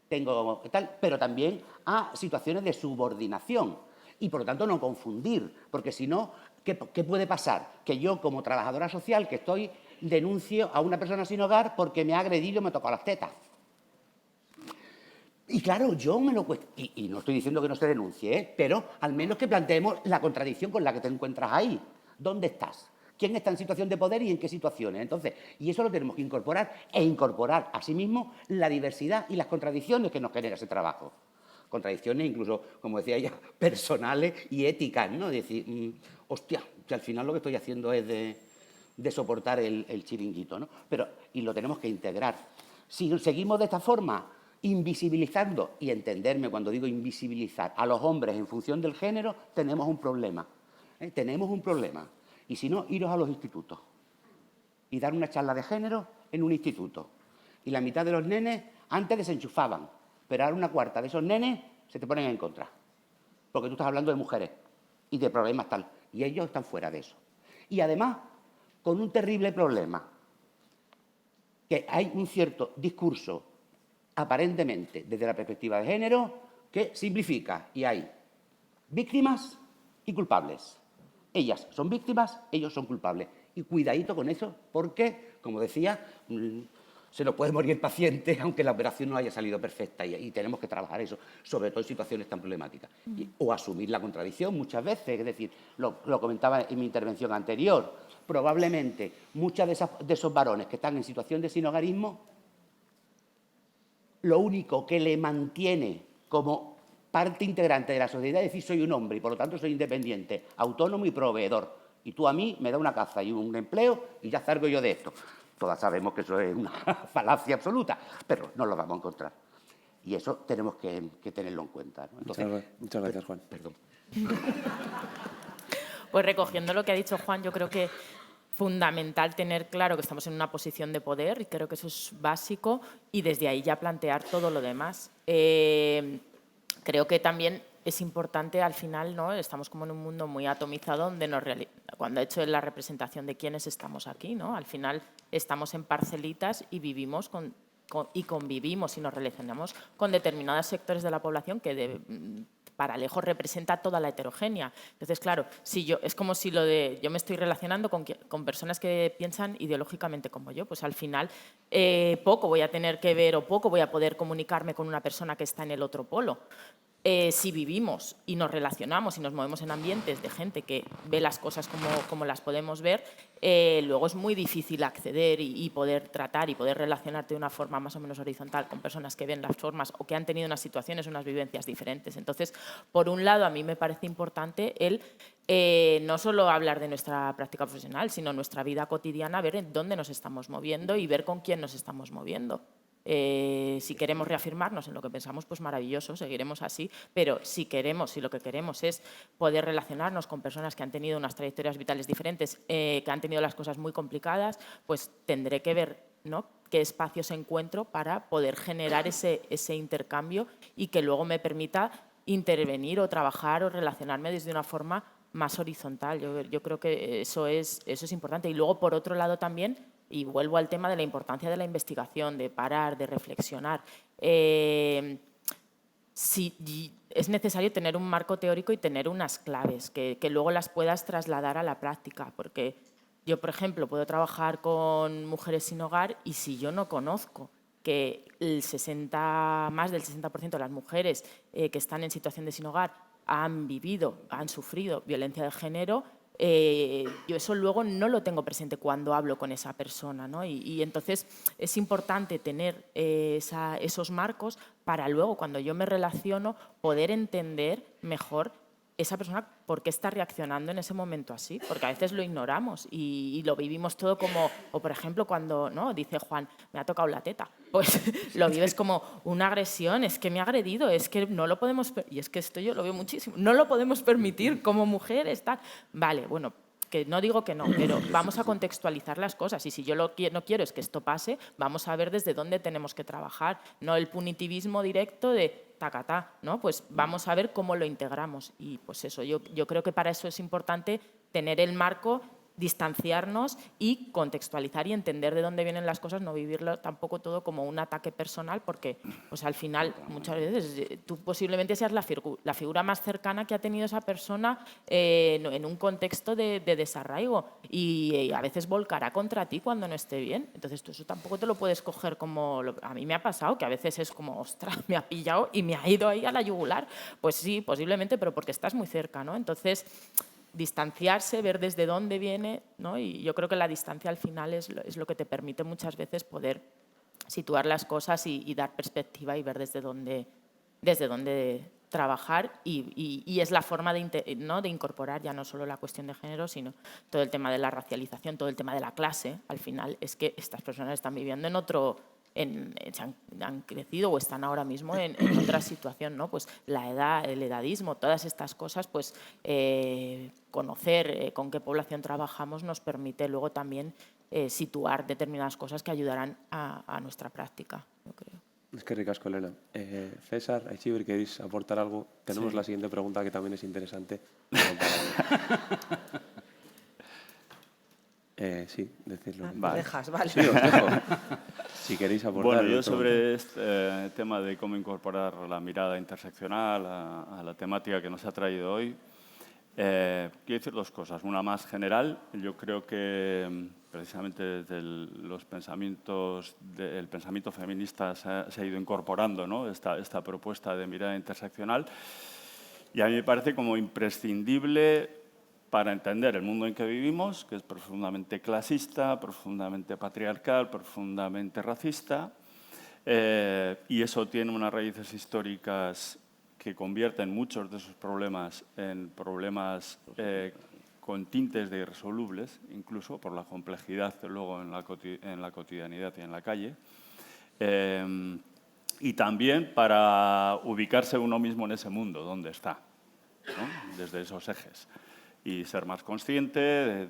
tengo tal, pero también a situaciones de subordinación. Y, por lo tanto, no confundir, porque si no, ¿qué puede pasar? Que yo, como trabajadora social que estoy, denuncio a una persona sin hogar porque me ha agredido y me ha tocado las tetas. Y claro, yo me lo cuestiono, y no estoy diciendo que no se denuncie, pero al menos que planteemos la contradicción con la que te encuentras ahí. ¿Dónde estás? ¿Quién está en situación de poder y en qué situaciones? Entonces, y eso lo tenemos que incorporar e incorporar asimismo la diversidad y las contradicciones que nos genera ese trabajo. Contradicciones incluso, como decía ella, personales y éticas, ¿no? Decir, hostia, que al final lo que estoy haciendo es de soportar el chiringuito, ¿no? Y lo tenemos que integrar. Si seguimos de esta forma, invisibilizando, y entenderme cuando digo invisibilizar, a los hombres en función del género, tenemos un problema. Tenemos un problema. Y si no, iros a los institutos y dar una charla de género en un instituto. Y la mitad de los nenes antes desenchufaban, pero ahora una cuarta de esos nenes se te ponen en contra. Porque tú estás hablando de mujeres y de problemas tal. Y ellos están fuera de eso. Y además, con un terrible problema, que hay un cierto discurso, aparentemente desde la perspectiva de género, que simplifica. Y hay víctimas y culpables. Ellas son víctimas, ellos son culpables. Y cuidadito con eso, porque, como decía, se nos puede morir el paciente aunque la operación no haya salido perfecta y tenemos que trabajar eso, sobre todo en situaciones tan problemáticas. O asumir la contradicción muchas veces, es decir, lo comentaba en mi intervención anterior, probablemente muchos de esos varones que están en situación de sinhogarismo, lo único que le mantiene como parte integrante de la sociedad es decir, soy un hombre y por lo tanto soy independiente, autónomo y proveedor. Y tú a mí me das una casa y un empleo y ya salgo yo de esto. Todas sabemos que eso es una falacia absoluta, pero no lo vamos a encontrar. Y eso tenemos que tenerlo en cuenta, ¿no? Entonces, muchas gracias, Juan. Perdón. Pues recogiendo lo que ha dicho Juan, yo creo que fundamental tener claro que estamos en una posición de poder y creo que eso es básico y desde ahí ya plantear todo lo demás. Creo que también es importante al final, ¿no? Estamos como en un mundo muy atomizado donde cuando he hecho la representación de quiénes estamos aquí, ¿no? Al final estamos en parcelitas y vivimos y convivimos y nos relacionamos con determinados sectores de la población que paralejo representa toda la heterogénea. Entonces, claro, es como si yo me estoy relacionando con personas que piensan ideológicamente como yo, pues al final poco voy a tener que ver o poco voy a poder comunicarme con una persona que está en el otro polo. Si vivimos y nos relacionamos y nos movemos en ambientes de gente que ve las cosas como las podemos ver, luego es muy difícil acceder y poder tratar y poder relacionarte de una forma más o menos horizontal con personas que ven las formas o que han tenido unas situaciones, unas vivencias diferentes. Entonces, por un lado, a mí me parece importante no solo hablar de nuestra práctica profesional, sino nuestra vida cotidiana, ver en dónde nos estamos moviendo y ver con quién nos estamos moviendo. Si queremos reafirmarnos en lo que pensamos, pues maravilloso, seguiremos así, pero si lo que queremos es poder relacionarnos con personas que han tenido unas trayectorias vitales diferentes, que han tenido las cosas muy complicadas, pues tendré que ver, ¿no?, qué espacios encuentro para poder generar ese intercambio y que luego me permita intervenir o trabajar o relacionarme desde una forma más horizontal. Yo creo que eso es importante. Y luego, por otro lado, también, y vuelvo al tema de la importancia de la investigación, de parar, de reflexionar. Es necesario tener un marco teórico y tener unas claves que luego las puedas trasladar a la práctica, porque yo, por ejemplo, puedo trabajar con mujeres sin hogar y si yo no conozco que más del 60% de las mujeres que están en situación de sin hogar han sufrido violencia de género, yo eso luego no lo tengo presente cuando hablo con esa persona, ¿no? Y entonces es importante tener esos marcos para luego, cuando yo me relaciono, poder entender mejor esa persona por qué está reaccionando en ese momento así, porque a veces lo ignoramos y lo vivimos todo como, o por ejemplo cuando, ¿no?, dice Juan, me ha tocado la teta, pues lo vives como una agresión, es que me ha agredido, es que no lo podemos, y es que esto yo lo veo muchísimo, no lo podemos permitir como mujeres, tal. Vale, bueno, que no digo que no, pero vamos a contextualizar las cosas y si yo no quiero es que esto pase, vamos a ver desde dónde tenemos que trabajar, no el punitivismo directo de tacatá, ¿no? Pues vamos a ver cómo lo integramos y pues eso, yo creo que para eso es importante tener el marco, distanciarnos y contextualizar y entender de dónde vienen las cosas, no vivirlo tampoco todo como un ataque personal, porque pues, al final muchas veces tú posiblemente seas la figura más cercana que ha tenido esa persona en un contexto de desarraigo y a veces volcará contra ti cuando no esté bien. Entonces tú eso tampoco te lo puedes coger como... A mí me ha pasado que a veces es como, ostras, me ha pillado y me ha ido ahí a la yugular. Pues sí, posiblemente, pero porque estás muy cerca, ¿no? Entonces... distanciarse, ver desde dónde viene, ¿no? Y yo creo que la distancia al final es lo que te permite muchas veces poder situar las cosas y dar perspectiva y ver desde dónde trabajar y es la forma ¿no?, de incorporar ya no solo la cuestión de género, sino todo el tema de la racialización, todo el tema de la clase. Al final es que estas personas están viviendo han crecido o están ahora mismo en otra situación, ¿no? Pues la edad, el edadismo, todas estas cosas, pues conocer con qué población trabajamos nos permite luego también situar determinadas cosas que ayudarán a nuestra práctica, yo creo. Es que ricasco, Elena. César, Aichiber, ¿queréis aportar algo? Tenemos la siguiente pregunta que también es interesante. Sí, decirlo. Vale. Dejas, vale. Sí, os dejo. Si queréis aportar. Bueno, yo sobre este tema de cómo incorporar la mirada interseccional a la temática que nos ha traído hoy, quiero decir dos cosas. Una más general. Yo creo que precisamente desde el pensamiento feminista se ha ido incorporando, ¿no?, esta propuesta de mirada interseccional y a mí me parece como imprescindible para entender el mundo en que vivimos, que es profundamente clasista, profundamente patriarcal, profundamente racista, y eso tiene unas raíces históricas que convierten muchos de esos problemas en problemas con tintes de irresolubles, incluso por la complejidad luego en la cotidianidad y en la calle, y también para ubicarse uno mismo en ese mundo, donde está, ¿no?, desde esos ejes. Y ser más consciente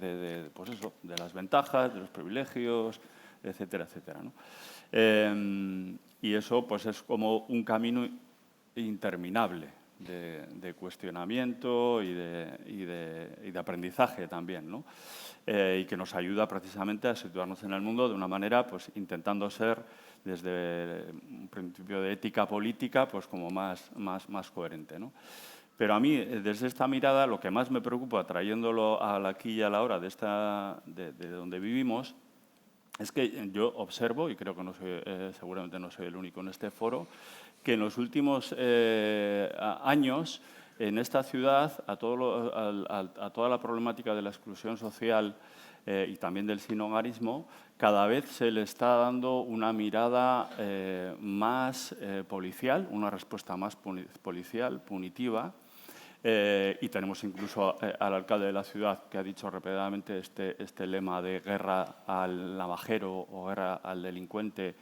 pues eso, de las ventajas, de los privilegios, etcétera, etcétera, ¿no? Y eso pues, es como un camino interminable de cuestionamiento y de aprendizaje también, ¿no? Y que nos ayuda precisamente a situarnos en el mundo de una manera, pues, intentando ser, desde un principio de ética política, pues, como más coherente, ¿no? Pero a mí, desde esta mirada, lo que más me preocupa, trayéndolo al aquí y a la hora de donde vivimos, es que yo observo, y creo que seguramente no soy el único en este foro, que en los últimos años, en esta ciudad, a toda la problemática de la exclusión social y también del sinhogarismo, cada vez se le está dando una mirada más policial, una respuesta más policial, punitiva. Y tenemos incluso al alcalde de la ciudad que ha dicho repetidamente este lema de guerra al navajero o guerra al delincuente,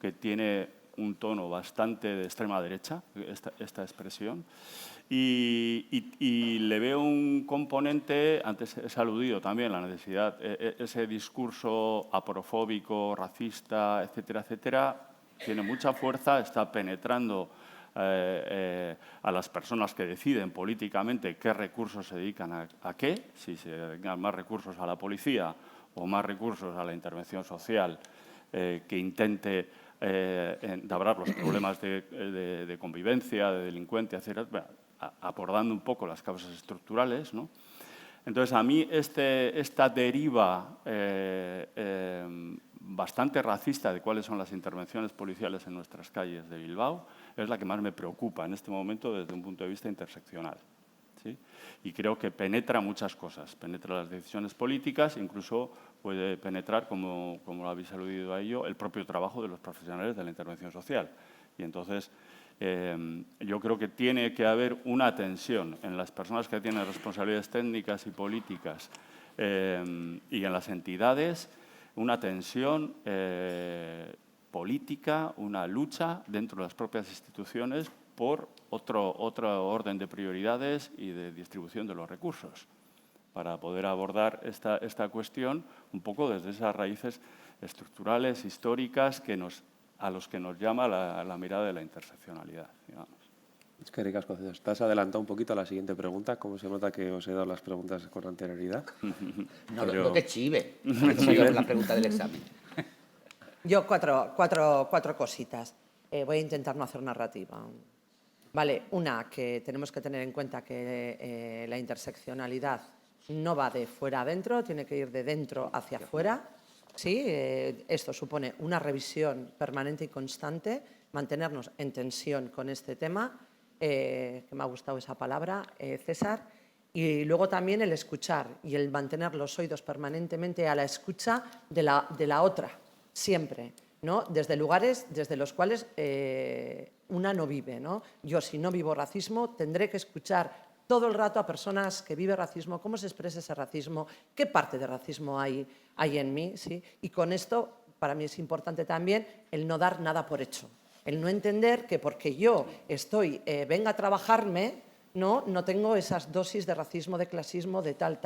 que tiene un tono bastante de extrema derecha, esta expresión. Y le veo un componente, antes he aludido también a la necesidad, ese discurso aprofóbico, racista, etcétera, etcétera, tiene mucha fuerza, está penetrando a las personas que deciden políticamente qué recursos se dedican a qué, si se dedican más recursos a la policía o más recursos a la intervención social que intente entablar los problemas de convivencia, de delincuencia, etcétera, abordando un poco las causas estructurales, ¿no? Entonces, a mí esta deriva bastante racista de cuáles son las intervenciones policiales en nuestras calles de Bilbao es la que más me preocupa en este momento desde un punto de vista interseccional, ¿sí? Y creo que penetra muchas cosas, penetra las decisiones políticas, incluso puede penetrar, como lo habéis aludido a ello, el propio trabajo de los profesionales de la intervención social. Y entonces, yo creo que tiene que haber una tensión en las personas que tienen responsabilidades técnicas y políticas y en las entidades, una tensión política, una lucha dentro de las propias instituciones por otro orden de prioridades y de distribución de los recursos, para poder abordar esta cuestión un poco desde esas raíces estructurales, históricas, a los que nos llama la mirada de la interseccionalidad, digamos. Es que ricasco, César. Te has adelantado un poquito a la siguiente pregunta. ¿Cómo se nota que os he dado las preguntas con anterioridad? No te chive. La pregunta del examen. Yo cuatro cositas. Voy a intentar no hacer narrativa. Vale, una, que tenemos que tener en cuenta que la interseccionalidad no va de fuera a dentro, tiene que ir de dentro hacia afuera. ¿Sí? Esto supone una revisión permanente y constante, mantenernos en tensión con este tema, que me ha gustado esa palabra, César, y luego también el escuchar y el mantener los oídos permanentemente a la escucha de la otra, siempre, ¿no? Desde lugares desde los cuales una no vive, ¿no? Yo, si no vivo racismo, tendré que escuchar todo el rato a personas que viven racismo, cómo se expresa ese racismo, qué parte de racismo hay en mí, ¿sí? Y con esto, para mí es importante también el no dar nada por hecho, el no entender que porque yo venga a trabajarme, no tengo esas dosis de racismo, de clasismo, de tal,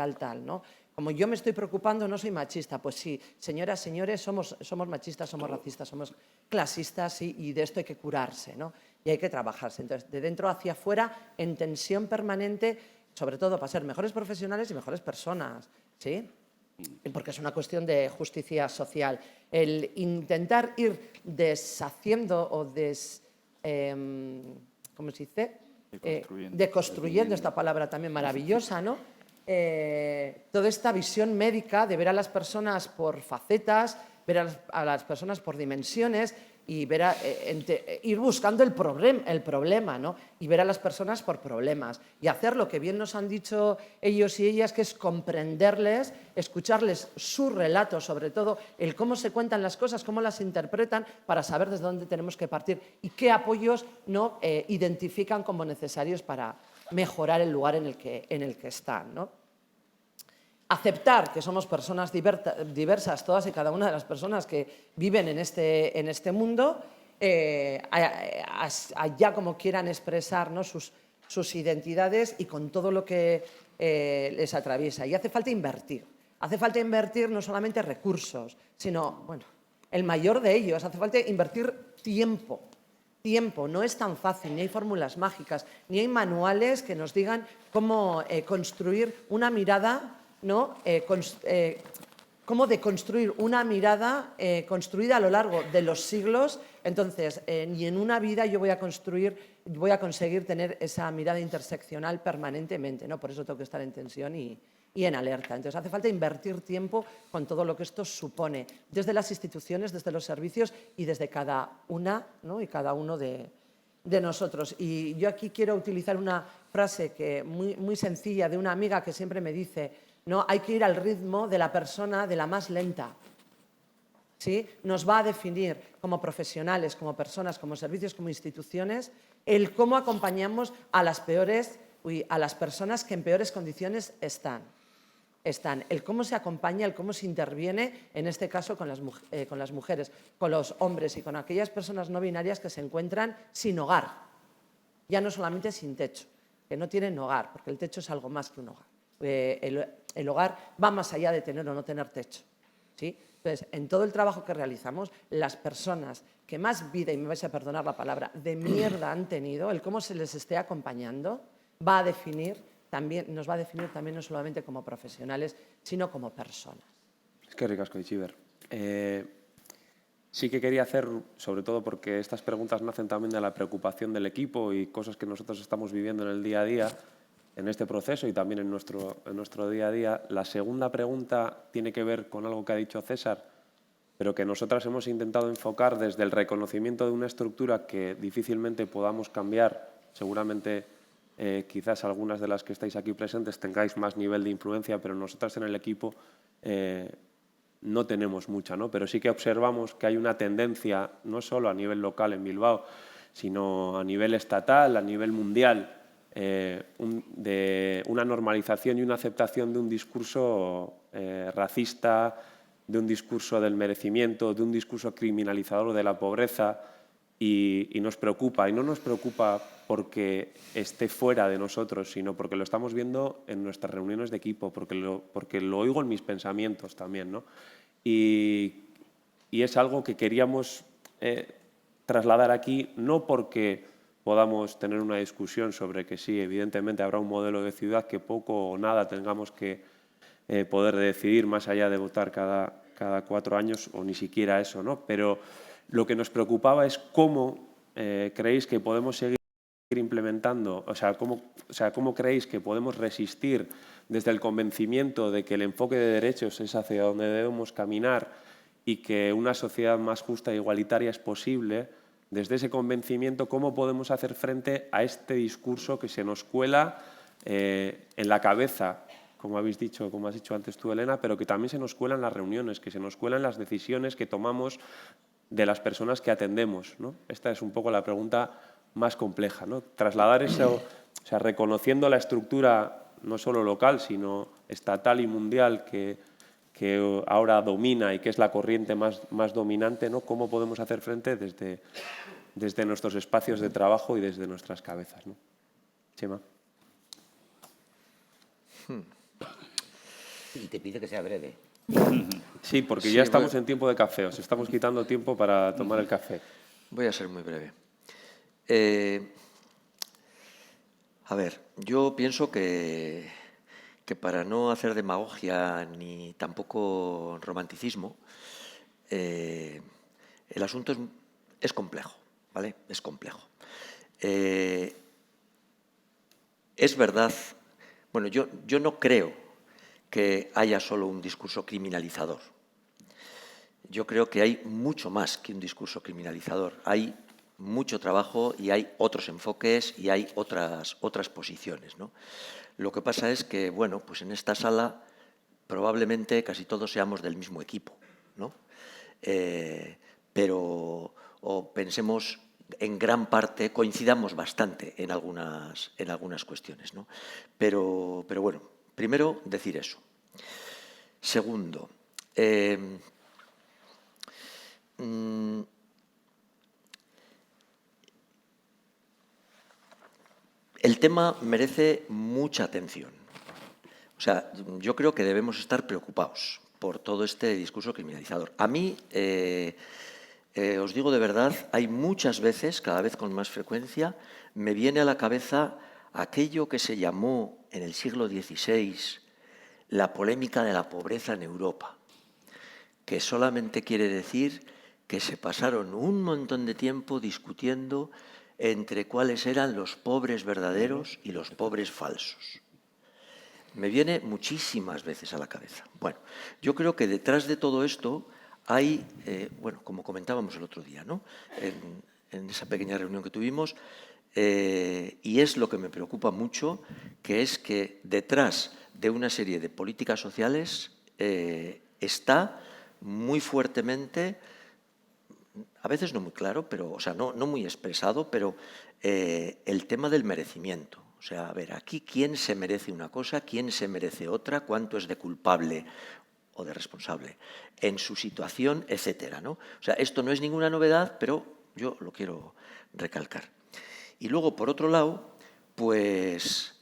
¿no? Como yo me estoy preocupando, no soy machista. Pues sí, señoras, señores, somos machistas, somos racistas, somos clasistas, y de esto hay que curarse, ¿no? Y hay que trabajarse. Entonces, de dentro hacia afuera, en tensión permanente, sobre todo para ser mejores profesionales y mejores personas, ¿sí? Porque es una cuestión de justicia social. El intentar ir deshaciendo o ¿cómo se dice? Deconstruyendo, esta palabra también maravillosa, ¿no? Toda esta visión médica de ver a las personas por facetas, ver a las personas por dimensiones y ir buscando el problema, ¿no? Y ver a las personas por problemas y hacer lo que bien nos han dicho ellos y ellas, que es comprenderles, escucharles su relato, sobre todo el cómo se cuentan las cosas, cómo las interpretan, para saber desde dónde tenemos que partir y qué apoyos no identifican como necesarios para mejorar el lugar en el que están, ¿no? Aceptar que somos personas diversas, todas y cada una de las personas que viven en este mundo, allá como quieran expresar, ¿no? sus identidades y con todo lo que les atraviesa. Y hace falta invertir. Hace falta invertir no solamente recursos, sino, bueno, el mayor de ellos, hace falta invertir tiempo. No es tan fácil, ni hay fórmulas mágicas, ni hay manuales que nos digan cómo construir una mirada, ¿no? cómo deconstruir una mirada construida a lo largo de los siglos. Entonces, ni en una vida yo voy a conseguir tener esa mirada interseccional permanentemente, ¿no? Por eso tengo que estar en tensión y en alerta. Entonces, hace falta invertir tiempo con todo lo que esto supone, desde las instituciones, desde los servicios y desde cada una, ¿no? Y cada uno de nosotros. Y yo aquí quiero utilizar una frase muy sencilla de una amiga que siempre me dice, ¿no? Hay que ir al ritmo de la persona, de la más lenta. ¿Sí? Nos va a definir como profesionales, como personas, como servicios, como instituciones, el cómo acompañamos a las personas que en peores condiciones están. El cómo se acompaña, el cómo se interviene, en este caso con las mujeres, con los hombres y con aquellas personas no binarias que se encuentran sin hogar, ya no solamente sin techo, que no tienen hogar, porque el techo es algo más que un hogar. El hogar va más allá de tener o no tener techo, ¿sí? Entonces, en todo el trabajo que realizamos, las personas que más vida, y me vais a perdonar la palabra, de mierda han tenido, el cómo se les esté acompañando, nos va a definir también no solamente como profesionales, sino como personas. Es que ricasco, Itziber. Sí que quería hacer, sobre todo porque estas preguntas nacen también de la preocupación del equipo y cosas que nosotros estamos viviendo en el día a día, en este proceso y también en nuestro día a día. La segunda pregunta tiene que ver con algo que ha dicho César, pero que nosotras hemos intentado enfocar desde el reconocimiento de una estructura que difícilmente podamos cambiar. Seguramente quizás algunas de las que estáis aquí presentes tengáis más nivel de influencia, pero nosotras en el equipo no tenemos mucha, ¿no? Pero sí que observamos que hay una tendencia, no solo a nivel local en Bilbao, sino a nivel estatal, a nivel mundial, de una normalización y una aceptación de un discurso racista, de un discurso del merecimiento, de un discurso criminalizador de la pobreza, y nos preocupa. Y no nos preocupa porque esté fuera de nosotros, sino porque lo estamos viendo en nuestras reuniones de equipo, porque lo oigo en mis pensamientos también, ¿no? Y es algo que queríamos trasladar aquí, no porque podamos tener una discusión sobre que sí, evidentemente habrá un modelo de ciudad que poco o nada tengamos que poder decidir más allá de votar cada 4 años o ni siquiera eso, ¿no? Pero lo que nos preocupaba es cómo creéis que podemos seguir implementando, cómo creéis que podemos resistir desde el convencimiento de que el enfoque de derechos es hacia donde debemos caminar y que una sociedad más justa e igualitaria es posible. Desde ese convencimiento, ¿cómo podemos hacer frente a este discurso que se nos cuela en la cabeza, como has dicho antes tú, Elena, pero que también se nos cuela en las reuniones, que se nos cuela en las decisiones que tomamos de las personas que atendemos, ¿no? Esta es un poco la pregunta más compleja, ¿no? Trasladar eso, reconociendo la estructura no solo local, sino estatal y mundial que ahora domina y que es la corriente más dominante, ¿no? ¿Cómo podemos hacer frente desde nuestros espacios de trabajo y desde nuestras cabezas, ¿no? Chema. Y te pido que sea breve. Sí, porque ya estamos en tiempo de café, os estamos quitando tiempo para tomar el café. Voy a ser muy breve. A ver, yo pienso que para no hacer demagogia ni tampoco romanticismo, el asunto es complejo, ¿vale? Es complejo. Es verdad, bueno, yo no creo que haya solo un discurso criminalizador. Yo creo que hay mucho más que un discurso criminalizador. Hay mucho trabajo y hay otros enfoques y hay otras posiciones, ¿no? Lo que pasa es que, bueno, pues en esta sala probablemente casi todos seamos del mismo equipo, ¿no? Pero pensemos en gran parte, coincidamos bastante en algunas cuestiones, ¿no? Pero bueno, primero decir eso. Segundo, el tema merece mucha atención. O sea, yo creo que debemos estar preocupados por todo este discurso criminalizador. A mí, os digo de verdad, hay muchas veces, cada vez con más frecuencia, me viene a la cabeza aquello que se llamó en el siglo XVI la polémica de la pobreza en Europa. que solamente quiere decir que se pasaron un montón de tiempo discutiendo entre cuáles eran los pobres verdaderos y los pobres falsos. Me viene muchísimas veces a la cabeza. Bueno, yo creo que detrás de todo esto hay, bueno, como comentábamos el otro día, ¿no? En esa pequeña reunión que tuvimos, y es lo que me preocupa mucho, que es que detrás de una serie de políticas sociales está muy fuertemente, a veces no muy claro, pero, o sea, no muy expresado, pero el tema del merecimiento. O sea, a ver, aquí quién se merece una cosa, quién se merece otra, cuánto es de culpable o de responsable en su situación, etcétera, ¿no? O sea, esto no es ninguna novedad, pero yo lo quiero recalcar. Y luego, por otro lado, pues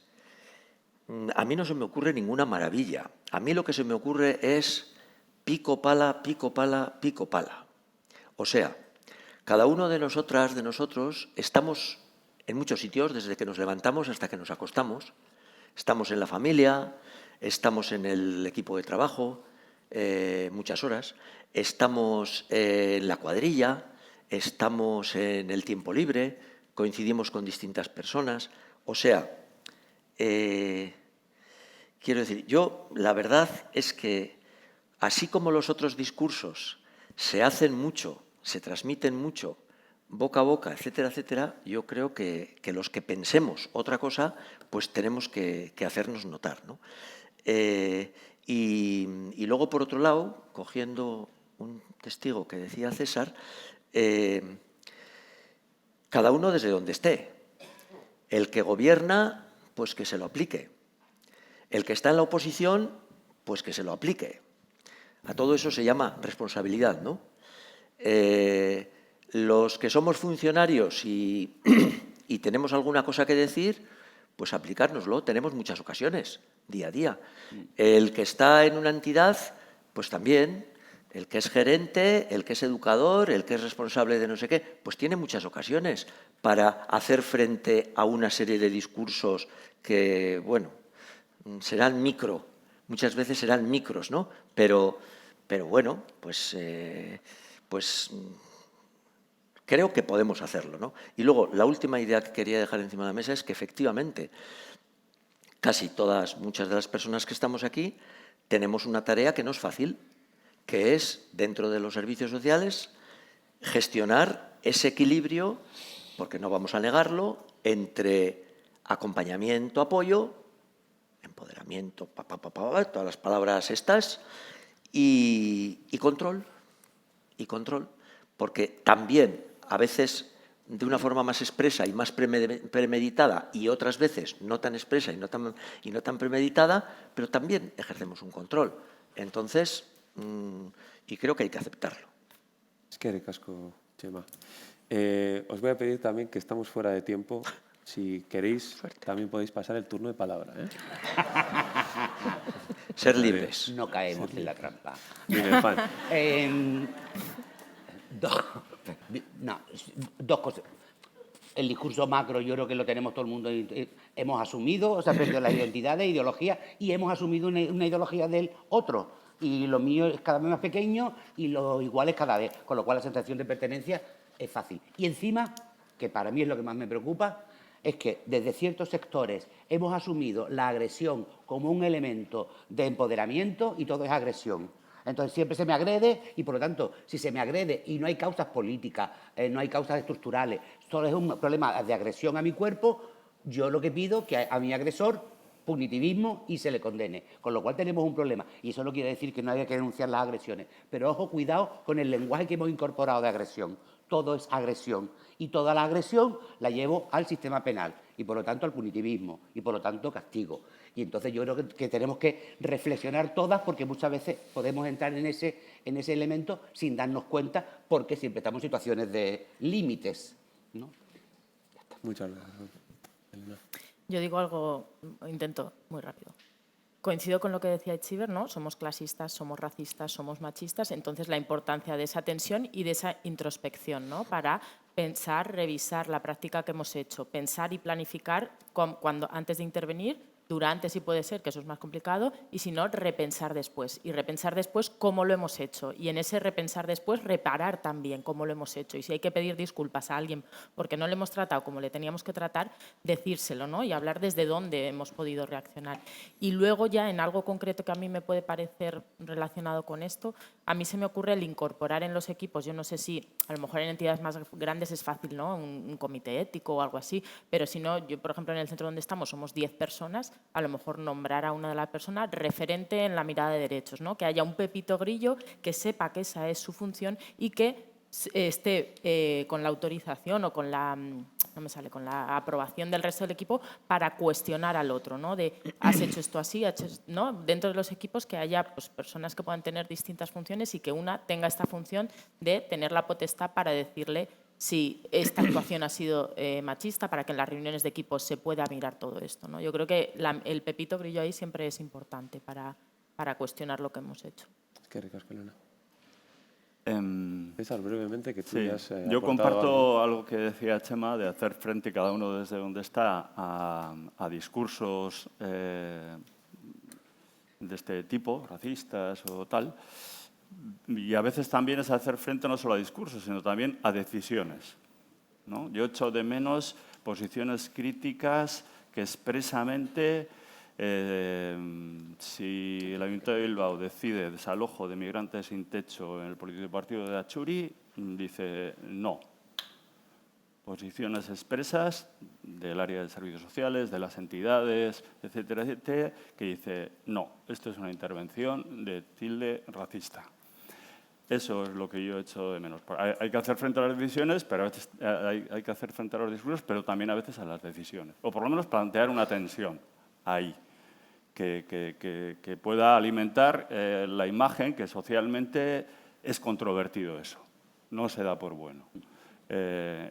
a mí no se me ocurre ninguna maravilla. A mí lo que se me ocurre es pico pala, pico pala, pico pala. O sea, cada uno de nosotras, de nosotros, estamos en muchos sitios, desde que nos levantamos hasta que nos acostamos. Estamos en la familia, estamos en el equipo de trabajo, muchas horas. Estamos en la cuadrilla, estamos en el tiempo libre, coincidimos con distintas personas. O sea, quiero decir, yo la verdad es que así como los otros discursos se hacen mucho, se transmiten mucho, boca a boca, etcétera, etcétera, yo creo que los que pensemos otra cosa, pues tenemos que hacernos notar, ¿no? Y luego, por otro lado, cogiendo un testigo que decía César, cada uno desde donde esté. El que gobierna, pues que se lo aplique. El que está en la oposición, pues que se lo aplique. A todo eso se llama responsabilidad, ¿no? Los que somos funcionarios y tenemos alguna cosa que decir, pues aplicárnoslo. Tenemos muchas ocasiones, día a día. El que está en una entidad, pues también. El que es gerente, el que es educador, el que es responsable de no sé qué, pues tiene muchas ocasiones para hacer frente a una serie de discursos que, bueno, serán muchas veces serán micros, ¿no? Pero bueno, pues creo que podemos hacerlo, ¿no? Y luego, la última idea que quería dejar encima de la mesa es que, efectivamente, muchas de las personas que estamos aquí, tenemos una tarea que no es fácil, que es, dentro de los servicios sociales, gestionar ese equilibrio, porque no vamos a negarlo, entre acompañamiento, apoyo, empoderamiento, todas las palabras estas, y control, porque también, a veces, de una forma más expresa y más premeditada, y otras veces no tan expresa y no tan premeditada, pero también ejercemos un control. Entonces, y creo que hay que aceptarlo. Es que ricasco, Chema. Os voy a pedir también que estamos fuera de tiempo. Si queréis, también podéis pasar el turno de palabra, ¿eh? Ser libres. No caemos en la trampa. Dime, Juan. Dos cosas. El discurso macro yo creo que lo tenemos todo el mundo. Hemos asumido, o sea, perdido la identidad de ideología y hemos asumido una ideología del otro. Y lo mío es cada vez más pequeño y lo igual es cada vez. Con lo cual la sensación de pertenencia es fácil. Y encima, que para mí es lo que más me preocupa, es que desde ciertos sectores hemos asumido la agresión como un elemento de empoderamiento y todo es agresión. Entonces siempre se me agrede y, por lo tanto, si se me agrede y no hay causas políticas, no hay causas estructurales, solo es un problema de agresión a mi cuerpo, yo lo que pido es que a mi agresor punitivismo y se le condene. Con lo cual tenemos un problema. Y eso no quiere decir que no haya que denunciar las agresiones. Pero ojo, cuidado con el lenguaje que hemos incorporado de agresión. Todo es agresión. Y toda la agresión la llevo al sistema penal. Y por lo tanto al punitivismo. Y por lo tanto castigo. Y entonces yo creo que tenemos que reflexionar todas porque muchas veces podemos entrar en ese elemento sin darnos cuenta porque siempre estamos en situaciones de límites, ¿no? Muchas gracias. Elena. Yo digo algo, intento muy rápido. Coincido con lo que decía Etxeber, ¿no? Somos clasistas, somos racistas, somos machistas, entonces la importancia de esa tensión y de esa introspección, ¿no? Para pensar, revisar la práctica que hemos hecho, pensar y planificar antes de intervenir durante sí puede ser, que eso es más complicado, y si no, repensar después. Y repensar después cómo lo hemos hecho. Y en ese repensar después, reparar también cómo lo hemos hecho. Y si hay que pedir disculpas a alguien porque no le hemos tratado como le teníamos que tratar, decírselo, ¿no? Y hablar desde dónde hemos podido reaccionar. Y luego ya en algo concreto que a mí me puede parecer relacionado con esto, a mí se me ocurre el incorporar en los equipos, yo no sé si a lo mejor en entidades más grandes es fácil, ¿no? Un comité ético o algo así, pero si no, yo por ejemplo en el centro donde estamos somos 10 personas, a lo mejor nombrar a una de las personas referente en la mirada de derechos, ¿no? Que haya un Pepito Grillo que sepa que esa es su función y que esté con la autorización o con la, no me sale, con la aprobación del resto del equipo para cuestionar al otro, ¿no? De has hecho esto así, ¿no? Dentro de los equipos que haya pues, personas que puedan tener distintas funciones y que una tenga esta función de tener la potestad para decirle si esta actuación ha sido machista, para que en las reuniones de equipos se pueda mirar todo esto, ¿no? Yo creo que el Pepito Grillo ahí siempre es importante para cuestionar lo que hemos hecho. Qué ricasco, Elena. Em, César, brevemente, que tú Sí, ya has yo aportado comparto algo que decía Chema, de hacer frente cada uno desde donde está a discursos de este tipo, racistas o tal, y a veces también es hacer frente no solo a discursos, sino también a decisiones, ¿no? Yo echo de menos posiciones críticas que expresamente, si el Ayuntamiento de Bilbao decide desalojo de migrantes sin techo en el partido de Atxuri, dice no. Posiciones expresas del área de servicios sociales, de las entidades, etcétera, etcétera, que dice no, esto es una intervención de tilde racista. Eso es lo que yo echo de menos. Hay que hacer frente a las decisiones, pero a veces hay que hacer frente a los discursos, pero también a veces a las decisiones. O por lo menos plantear una tensión ahí, que pueda alimentar la imagen que socialmente es controvertido eso. No se da por bueno.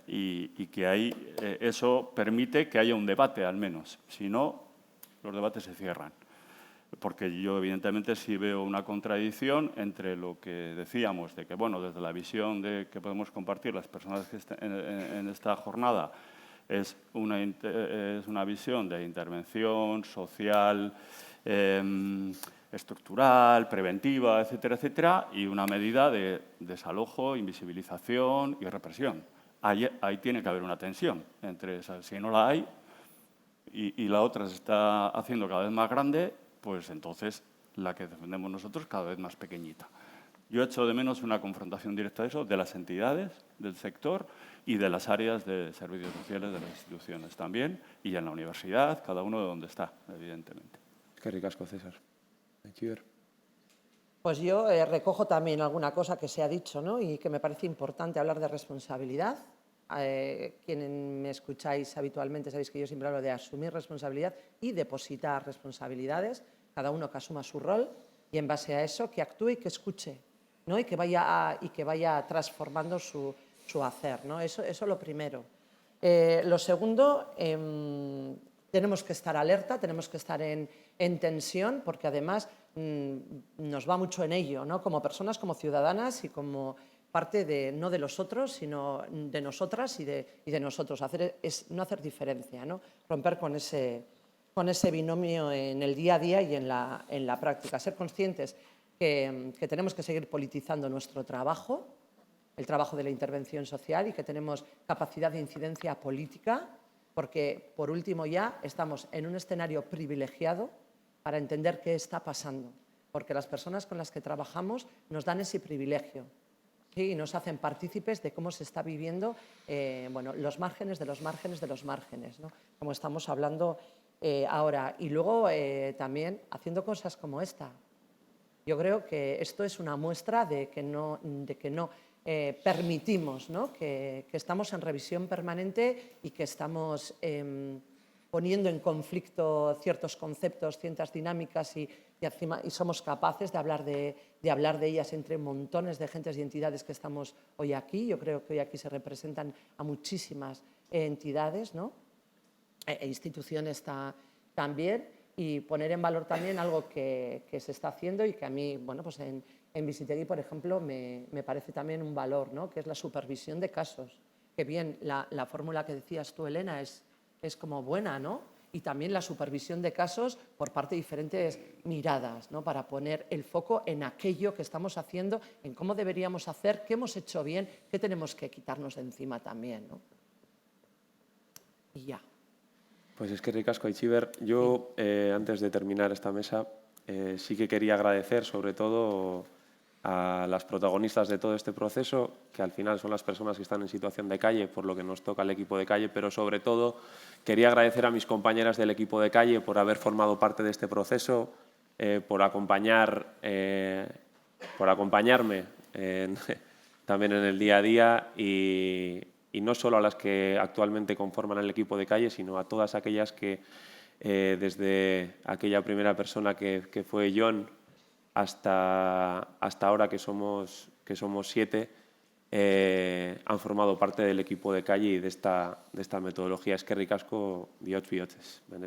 Y que ahí eso permite que haya un debate, al menos. Si no, los debates se cierran. Porque yo, evidentemente, sí veo una contradicción entre lo que decíamos de que, bueno, desde la visión de que podemos compartir las personas que están en esta jornada, es una visión de intervención social, estructural, preventiva, etcétera, etcétera, y una medida de desalojo, invisibilización y represión. Ahí tiene que haber una tensión entre esas. Si no la hay y la otra se está haciendo cada vez más grande, pues entonces la que defendemos nosotros cada vez más pequeñita. Yo echo de menos una confrontación directa de eso, de las entidades, del sector y de las áreas de servicios sociales de las instituciones también, y en la universidad, cada uno de donde está, evidentemente. Qué ricasco, César. Chiver. Pues yo recojo también alguna cosa que se ha dicho, ¿no? Y que me parece importante hablar de responsabilidad. Quienes me escucháis habitualmente sabéis que yo siempre hablo de asumir responsabilidad y depositar responsabilidades, cada uno que asuma su rol y en base a eso que actúe y que escuche, ¿no? y que vaya transformando su hacer, ¿no? Eso es lo primero. Lo segundo, tenemos que estar alerta, tenemos que estar en tensión, porque además nos va mucho en ello, ¿no? Como personas, como ciudadanas y como parte de, no de los otros, sino de nosotras y de nosotros. No hacer diferencia, ¿no? Romper con ese binomio en el día a día y en la práctica. Ser conscientes que tenemos que seguir politizando nuestro trabajo, el trabajo de la intervención social, y que tenemos capacidad de incidencia política, porque, por último, ya estamos en un escenario privilegiado para entender qué está pasando, porque las personas con las que trabajamos nos dan ese privilegio, ¿sí? Y nos hacen partícipes de cómo se está viviendo los márgenes de los márgenes de los márgenes, ¿no? Como estamos hablando ahora. Y luego también haciendo cosas como esta. Yo creo que esto es una muestra de que no permitimos, ¿no? que estamos en revisión permanente y que estamos poniendo en conflicto ciertos conceptos, ciertas dinámicas y somos capaces de hablar de ellas entre montones de gentes y entidades que estamos hoy aquí. Yo creo que hoy aquí se representan a muchísimas entidades, ¿no? E instituciones también, y poner en valor también algo que se está haciendo y que a mí, bueno, pues en Bizitegui, por ejemplo, me parece también un valor, ¿no? Que es la supervisión de casos. Que bien, la fórmula que decías tú, Elena, es como buena, ¿no? y también la supervisión de casos por parte de diferentes miradas, ¿no? Para poner el foco en aquello que estamos haciendo, en cómo deberíamos hacer, qué hemos hecho bien, qué tenemos que quitarnos de encima también, ¿no? Y ya. Pues es que ricasco, Aichiber. Yo, antes de terminar esta mesa, sí que quería agradecer sobre todo a las protagonistas de todo este proceso, que al final son las personas que están en situación de calle, por lo que nos toca al equipo de calle, pero sobre todo quería agradecer a mis compañeras del equipo de calle por haber formado parte de este proceso, por acompañarme también en el día a día y no solo a las que actualmente conforman el equipo de calle, sino a todas aquellas que desde aquella primera persona que fue John hasta ahora que somos 7, han formado parte del equipo de calle y de esta metodología. Es que ricasco, bihots, benetan.